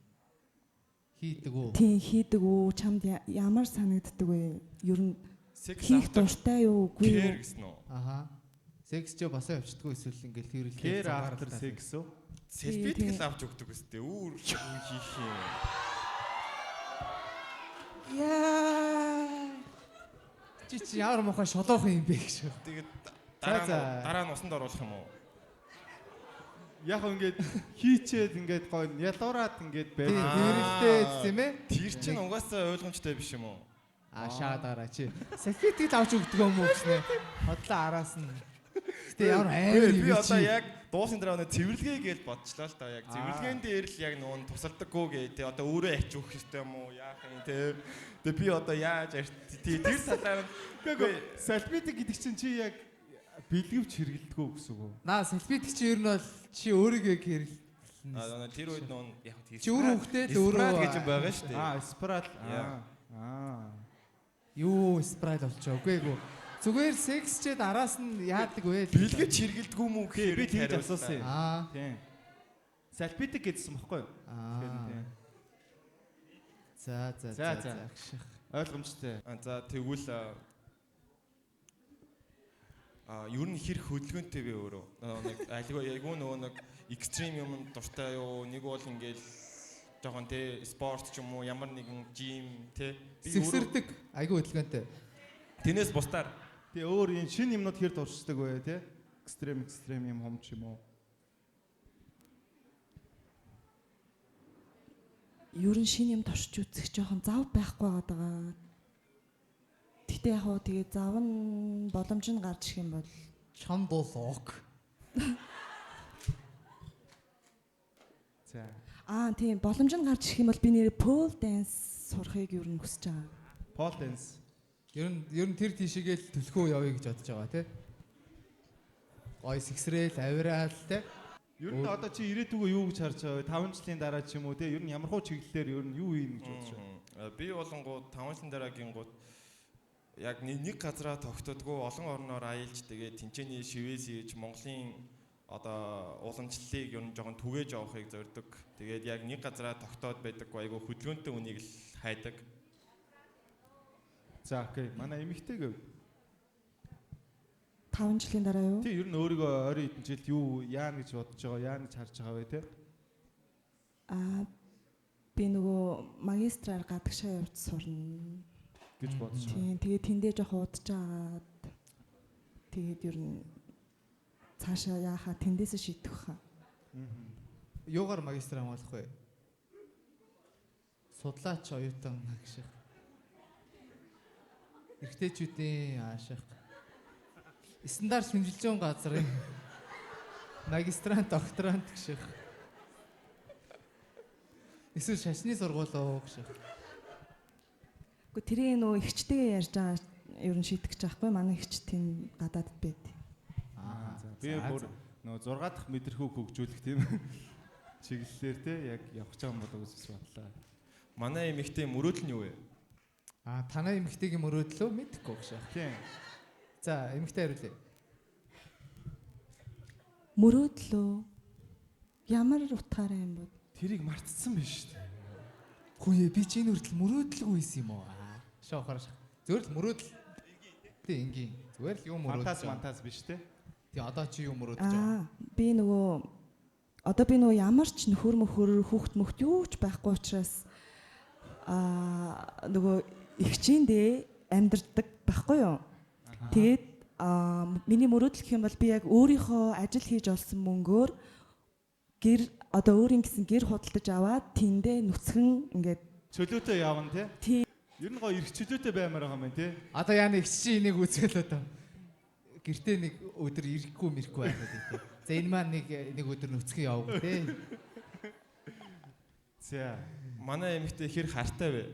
Хийдэг үү? Тийм хийдэг үү? Чамд ямар санагддаг вэ? Ер нь Секс хийх after дуртай юу үгүй юу? care гэсэн үү? Аха. Секс ч басаа явчихдгүй эсвэл ингээл хэрэлдээ. Care after sex үү? Селфи тэгэл авч өгдөг үстэй. Үүр хийх юм. Яа. Чи ямар мохоо шолоохон юм бэ гэж. Тэгээд За. дараа нь усанд оруулах юм уу? Яг ингээд хийчээд ингээд гоё ялуураад ингээд Тийм байх. хэрэлдээ тийм ээ. Тэр чинь угаасаа ойлгомжтой биш юм уу? Шаадараа чи. Селфи тэгэл авч өгдөг юм уу гэснэ. Хотлоо араас нь. Гэтэ ямар амар Би юм одоо чи. яг дуусын дараа цэвэрлэгээ гэж бодчихлоо л та. Яг цэвэрлэгийн дээр л яг нуун тусалдаггүй гээ. Тэ одоо өөрөө ачиж өгөх хэрэгтэй юм уу? Яах юм те. Тэ би одоо яаж тэр салаар Гэхдээ салфитик гэдэг чинь чи яг бэлгэвч хэрэгэлдэггүй гэсэн үг үү? Наа селфи гэж чи ер нь бол чи өөрийгөө хэрэл. тэр үед нуун яг тийм. Чи өөр хөвгтэй л өөрөө гэж юм байгаа шүү дээ. Спрал. Yeah. Юу спрайд болчихоо. Үгүй ээ. Зүгээр секс ч араас нь яадаг вэ? Бэлгэвч хэрэгэлдэггүй юм уу гэхээр Би тийм асуусан юм. Тийм. Салфитик гэдсэн бохгүй юу? Тийм. За. Ойлгомжтой. За тэгвэл ер нь хэр хөдөлгөөнтэй вэ өөрөө? Нэг айгүй нөгөө нэг экстрим юм дуртай юу? Нэг бол ингээл жоохон те спорт ч юм уу ямар нэгэн жим те Сэгсэрдэг. Айгүй хөдөлгөөнтэй. Тэнэс бусдаар Тэгээ өөр энэ шин юмнууд хэр дурсдаг вэ те? Экстрим юм хом ч юм уу? Ер нь шин юм туршиж үзэх жоохон зав байхгүй байгаа. Гэтэ яг хоо тэгээ зав нь боломж нь гарч ирэх юм бол Чамд бол ок. За. тийм боломж нь гарч ирэх юм бол би нэр pole dance сурахыг ер нь хүсэж байгаа. Pole dance. Ер нь тэр тийшээгээл төлхөө явъя гэж бодож байгаа тий. Гой сэгсрээл авираал тий. Ер нь одоо чи ирээдүгөө юу гэж харж байгаа вэ? 5 жилийн дараа ч юм уу те? Ер нь ямархуу чиглэлээр ер нь юу ийн гэж бодож байна? би болонгууд 5 жилийн дараагийн гууд яг нэг газараа тогтдоггүй олон орноор аялж тэгээд тэнцээний шивээс ийж Монголын одоо уламжлалыг ер нь жоохон түгээж авахыг зорддог. Тэгээд яг нэг газараа тогтоод байдаг айгүй хөдөлгөөнтэй үнийг л хайдаг. За окей. Манай эмэгтэйг 5 жилийн дараа юу? тий ер нь өөрийгөө ойрын хэдэн жилд юу яана гэж бодож байгаа, яана гэж харж байгаа вэ те? Би нөгөө магистраар гадагшаа явж сурна гэж бодож байгаа. Тийм тэгээд тэндээ жоох удаж агаад тэгээд ер нь цаашаа яахаа тэндээс шийдэх хаа. Юугаар магистр хамгаалах вэ? Судлаач оюутан гэх шиг. Эрэгтэйчүүдийн ааших. Стандарт хэмжилж байгаа газрын магистрант, докторант гэх шиг. Эсвэл шашны сургуулаа гэх шиг. Гэхдээ тэрийг нөгөө ихчтэйгээ ярьж байгаа ер нь шийдэх гэж байхгүй манай ихч тийм гадаадд байд. Би бүр нөгөө 6 дахь мэдрэхүүг хөгжүүлэх тийм чиглэлээр те яг явах гэж байгаа юм болоо гэж бодлоо. Манай эмэгтэй мөрөөдөл нь юу вэ? Танай эмэгтэйгийн мөрөөдлөө мэдэхгүй гэх шиг. Тийм. За, эмэгтэй хариулъя. Мөрөөдлөө ямар утгаараа юм бэ? Тэрийг мартцсан биш үү? Хөөе би чи энэ хүртэл мөрөөдлгүй байсан юм уу? Шоохоор. Зөвөр л мөрөөдөл. Тэ ингийн. Зүгээр л юм мөрөөдөл. Фантаз биш те. Тий одоо чи юу мөрөөдөж байгаа? Би нөгөө ямар ч нөхөр хүүхд мөхт юу ч байхгүй учраас нөгөө ихчиндээ амьдардаг байхгүй юу? Тэгээд миний мөрөөдөл гэх юм бол би яг өөрийнхөө ажил хийж олсон мөнгөөр гэр одоо өөрийн гэсэн гэр худалдаж аваад тэндээ нүцгэн ингээд чөлөөтэй явна те. Тийм. Ер нь гоё ирэх чөлөөтэй баймаар байгаа юм те. Одоо яа нэг чи энийг үзэл одоо. Гэртээ нэг өдөр ирэхгүй мэрхгүй байх үү те. За энэ маань нэг өдөр нүцгэн явах те. За манай эмэгтэй хэр хартай вэ?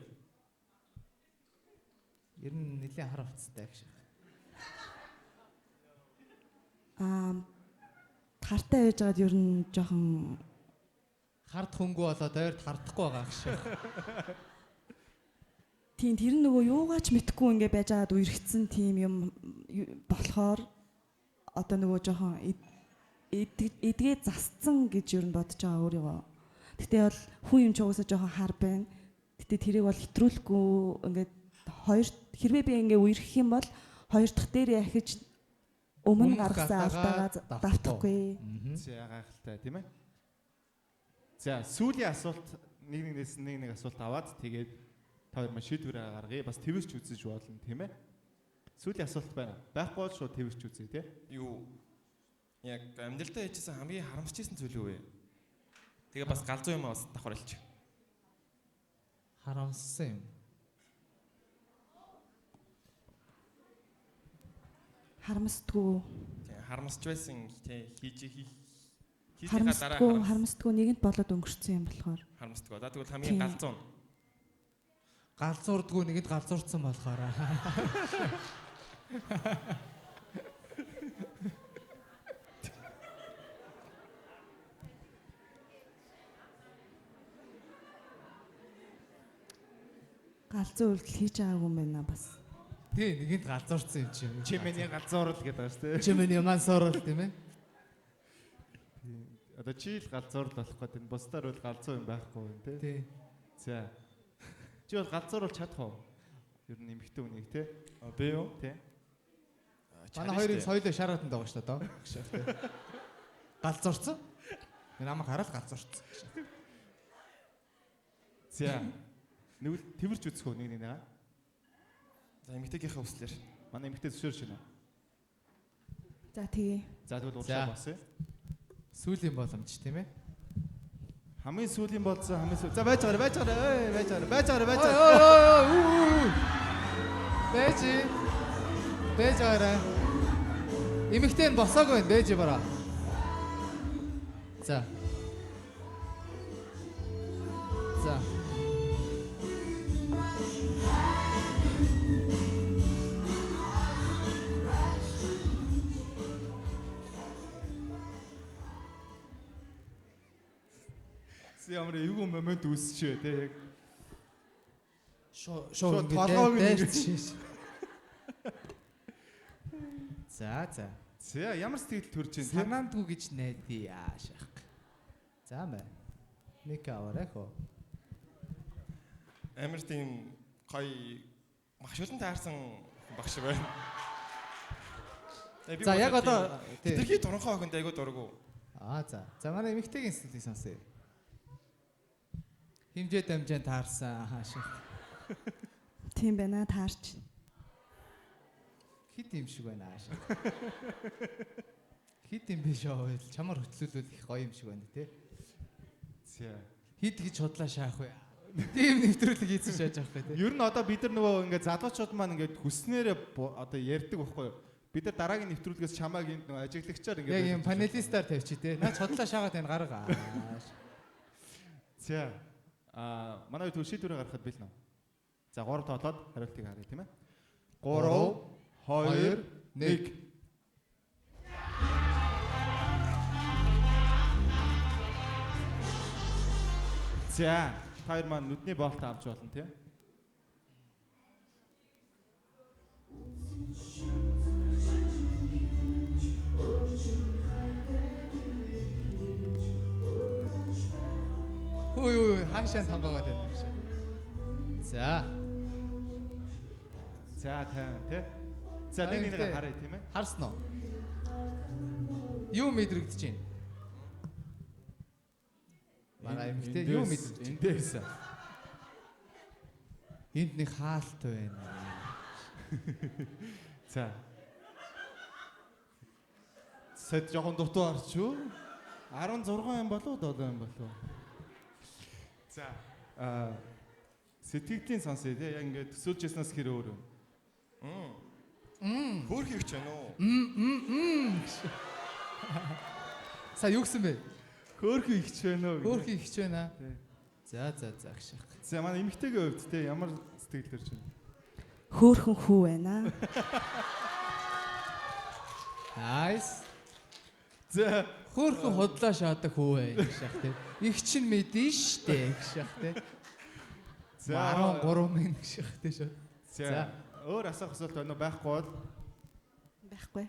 Ер нь нэлийн хар хувцастай гэх шиг. Хартай байж байгаад ер нь жоохон Хард хөнгөө болоод ойрд хардахгүй байгаа гэх шиг. тийм тэр нөгөө юугаач мэдхгүй ингээ байж байгаад үерхсэн тийм юм болохоор одоо нөгөө жоохон эдгээ засцсан гэж ер нь бодож байгаа өөрийгөө. Гэтэ бол хүн юм ч угаасаа жоохон хар байна. Гэтэ тэрийг бол хэтрүүлэхгүй ингээд хэрвээ би ингээ үерхэх юм бол хоёр дахь дээр яхиж өмнө гаргасан алдаага давтахгүй. За гайхалтай тийм ээ. За сүүлийн асуулт нэг асуулт аваад тэгээд та хоёр маш шийдвэр гаргая. Бас твэрч үзэж болно тийм ээ. Сүүлийн асуулт байна. Байхгүй бол шууд твэрч үзье тийм. Юу? Яг амьдралдаа хийжсэн хамгийн харамсчихсан зүйл юу вэ? Тэгээ бас галзуу юм бас давхар хэлчих. Харамссан юм. Харамсдгүй. Харамсч байсан хийж харамсдгүй нэгэнд болоод өнгөрсөн юм болохоор. Харамсдгүй. За тэгвэл хамгийн галзуу нь. Галзуурдгүй нэгэнд галзуурцсан болохоор. Галзуу үйлдэл хийж байгаагүй юм байна бас. Тий, нэгэнд галзуурцсан юм чи. Чимээний галзуурал гэдэг байна шүү дээ. Чимээний мансуурал тийм ээ. Одоо чи л галзуурал болох гэдэг нь бусдаар бол галзуу юм байхгүй юм тий. За. Чи бол галзууруулж чадах уу? Ер нь эмхтэй үнийг тий. Би юу? Тий. Манай хоёрын соёлоо шараатанд байгаа шүү дээ. Галзуурцсан. Намайг хараад галзуурцсан. За. Нэг твэрч үзэх үү нэг. За эмэгтэйгийнхээ хүслээр. Манай эмэгтэй зөвшөөрч байна. За тэгээ. За тэгвэл урьдчилан босъё. Сүүлийн боломж тийм ээ. Хамгийн сүүлийн болсон хамгийн за байж байгаа. Байж байгаа. Эмэгтэй нь босоогүй байна. Байж бараа. За. Ямар эвгүй момент үүсчихвэ те яг. Шоо толгойг За ямар сэтгэл төрж байна те? Санаандгүй гэж найдаа яашаах. За мэ. Нэг аваарай хөө. Амар тийм гоё магшуулан таарсан багш байна. За яг одоо тэрхий туранхай охинд айгуу дургу. За. За манай эмэгтэйгийн сэтгэлийг сонсъё. Химжээ дамжаан таарсан хаашаа. Тийм байна таарч. Хит юм шиг байна хаашаа. Хит юм биш аа. Чамар хөтлүүлвэл их гоё юм шиг байна тий. За. Хит гэж худлаа шаах вэ? Тийм нэвтрүүлэг хийсэн шааж авах гэдэг. Ер нь одоо бид нар нөгөө ингээд залуучууд маань ингээд хүснээрээ одоо ярьдаг байхгүй юу? Бид нар дараагийн нэвтрүүлгээс чамааг энд нөгөө ажиглагчаар ингээд яг юм панелистаар тавьчих тий. Наач худлаа шаагаад энэ гарга. За. Манай төр шийдвэрээ гаргахад бил нөө. За 3 тоолоод хариултыг харъя тийм ээ. 3 2 1. За, хоёр маань нүдний боолт авч болно тийм. Ой хаашаа тангаагаад байна юм шиг. За тань тий. За нэг харъя тийм ээ. Харсан уу? Юу мэдрэгдэж байна? Манай эмэгтэй юу мэдрэгдэж байна? Эндээс. Энд нэг хаалт байна. За. Сэт жоохон дутуу харч юу? 16 юм болов уу 7 юм болов уу? За сэтгэлийн сонсъё тий яг ингээд төсөөлж яснаас хэр өөр вэ? Хөөх ихч байна уу? Са юу гэсэн бэ? Хөөх ихч байна уу? Хөөх ихч байна. За гших. За манай эмэгтэйгийн хувьд тий ямар сэтгэл төрж байна? Хөөхөн хүү байна. Nice. За хөөхөн худлаа шаадаг хүү байна гших тий. Их чин мэдэн штэ гших тий. За 13 минут гших тий шүү. За өөр асуух асуулт байна уу байхгүй бол? Байхгүй.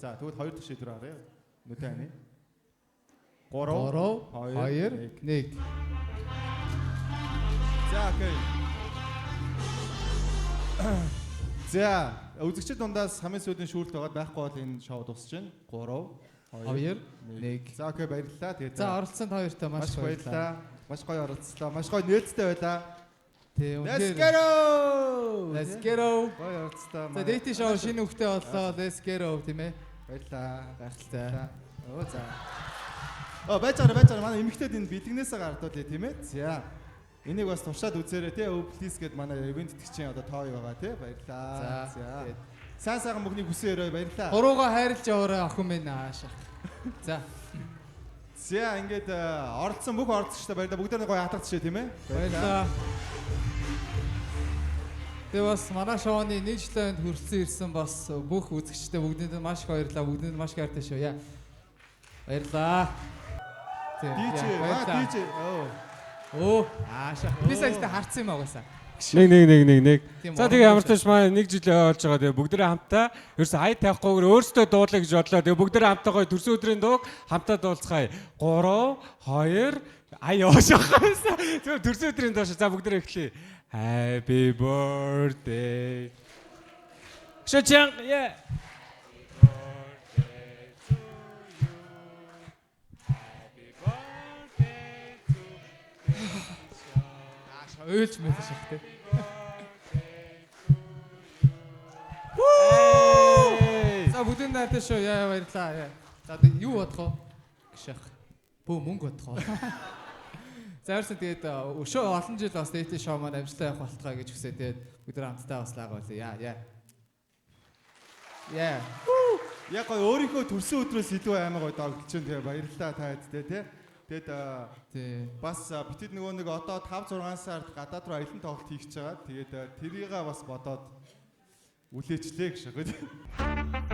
За тэгвэл хоёр дахь шийдвэр харъя. Нүдэн ани. 3 2 1. За окей. За үзэгчид дундаас хамгийн сүүлийн шүүлт байгаад байхгүй бол энэ шоу дуусж байна. 3 2 1. За окей баярлалаа. Тэгээд За оролцсонд хоёртаа маш баярлалаа. Маш гоё оролцлоо. Маш гоё нээлттэй байлаа. Тий Let's Let's get go. Гоё оролцлоо. За дэйти шоу шинэ хөвгтэй боллоо. Let's get go тийм ээ. Баярлалаа. Гайхалтай. Оо за. Байцаараа манай эмэгтэйд энэ бэлгнээсээ гардуу тийм ээ. За. Энийг бас туршаад үзээрэй тий. Please гэд манай ивент итгэгчийн одоо тоо байгаа тий. Баярлалаа. За. Сайн сайхан мөгний хүсэн өрөө баярлалаа. Гуруугаа хайрлж яваарай охин минь аашаа. За. За ингээд оролцсон бүх оролцогчдод баярлалаа. Бүгдээ гоё хатгацшээ тийм ээ. Баярлалаа. Тэгээ бас манай шоуны нэг жилийн хүрэлцэн ирсэн бас бүх үзэгчдээ бүгдэнд маш их баярлалаа. Бүгдэнд маш их хайртай шүү. Яа. Баярлалаа. DJ. Оо. Ааша. Би саяхан харцсан юм агаасаа. Нэг. За тэгээ ямар ч тааш маань нэг жилээ олж байгаа. Тэгээ бүгдээ хамтаа ерөөс ай тавихгүйгээр өөрсдөө дуулаа гэж бодлоо. Тэгээ бүгдээ хамтаа гоё төрсөн өдрийн дууг хамтаа дуулцгаая. 3 2 ай яашаахаасаа. Тэгээ төрсөн өдрийн дуу шүү. За бүгдээ эхлэе. Happy birthday. Шочан yeah. Ойлж мэдэж шахтай. За бүгдэн найтай шүү. Яа баярлаа. За юу бодох вэ? Гшах. Бөө мөнгө бодох вэ? Зааварсан тэгээд өшөө олон жил бас дэйти шоу маань амжилттай явах болтгоо гэж хүсээ тэгээд бүгд хамтдаа бас лаагаа болъё. Яа. Яг гоё өөрийнхөө төрсөн өдрөөс илүү аймаг гоё дагдлж байна. Тэгээ баярлалаа та хэдтэй тий. Тэгээд бас битэд нөгөө нэг одоо 5 6 сард гадаад руу аялын тоглолт хийх гэж байгаа. Тэгээд тэрийгээ бас бодоод үлээчлээ гэж шахаад.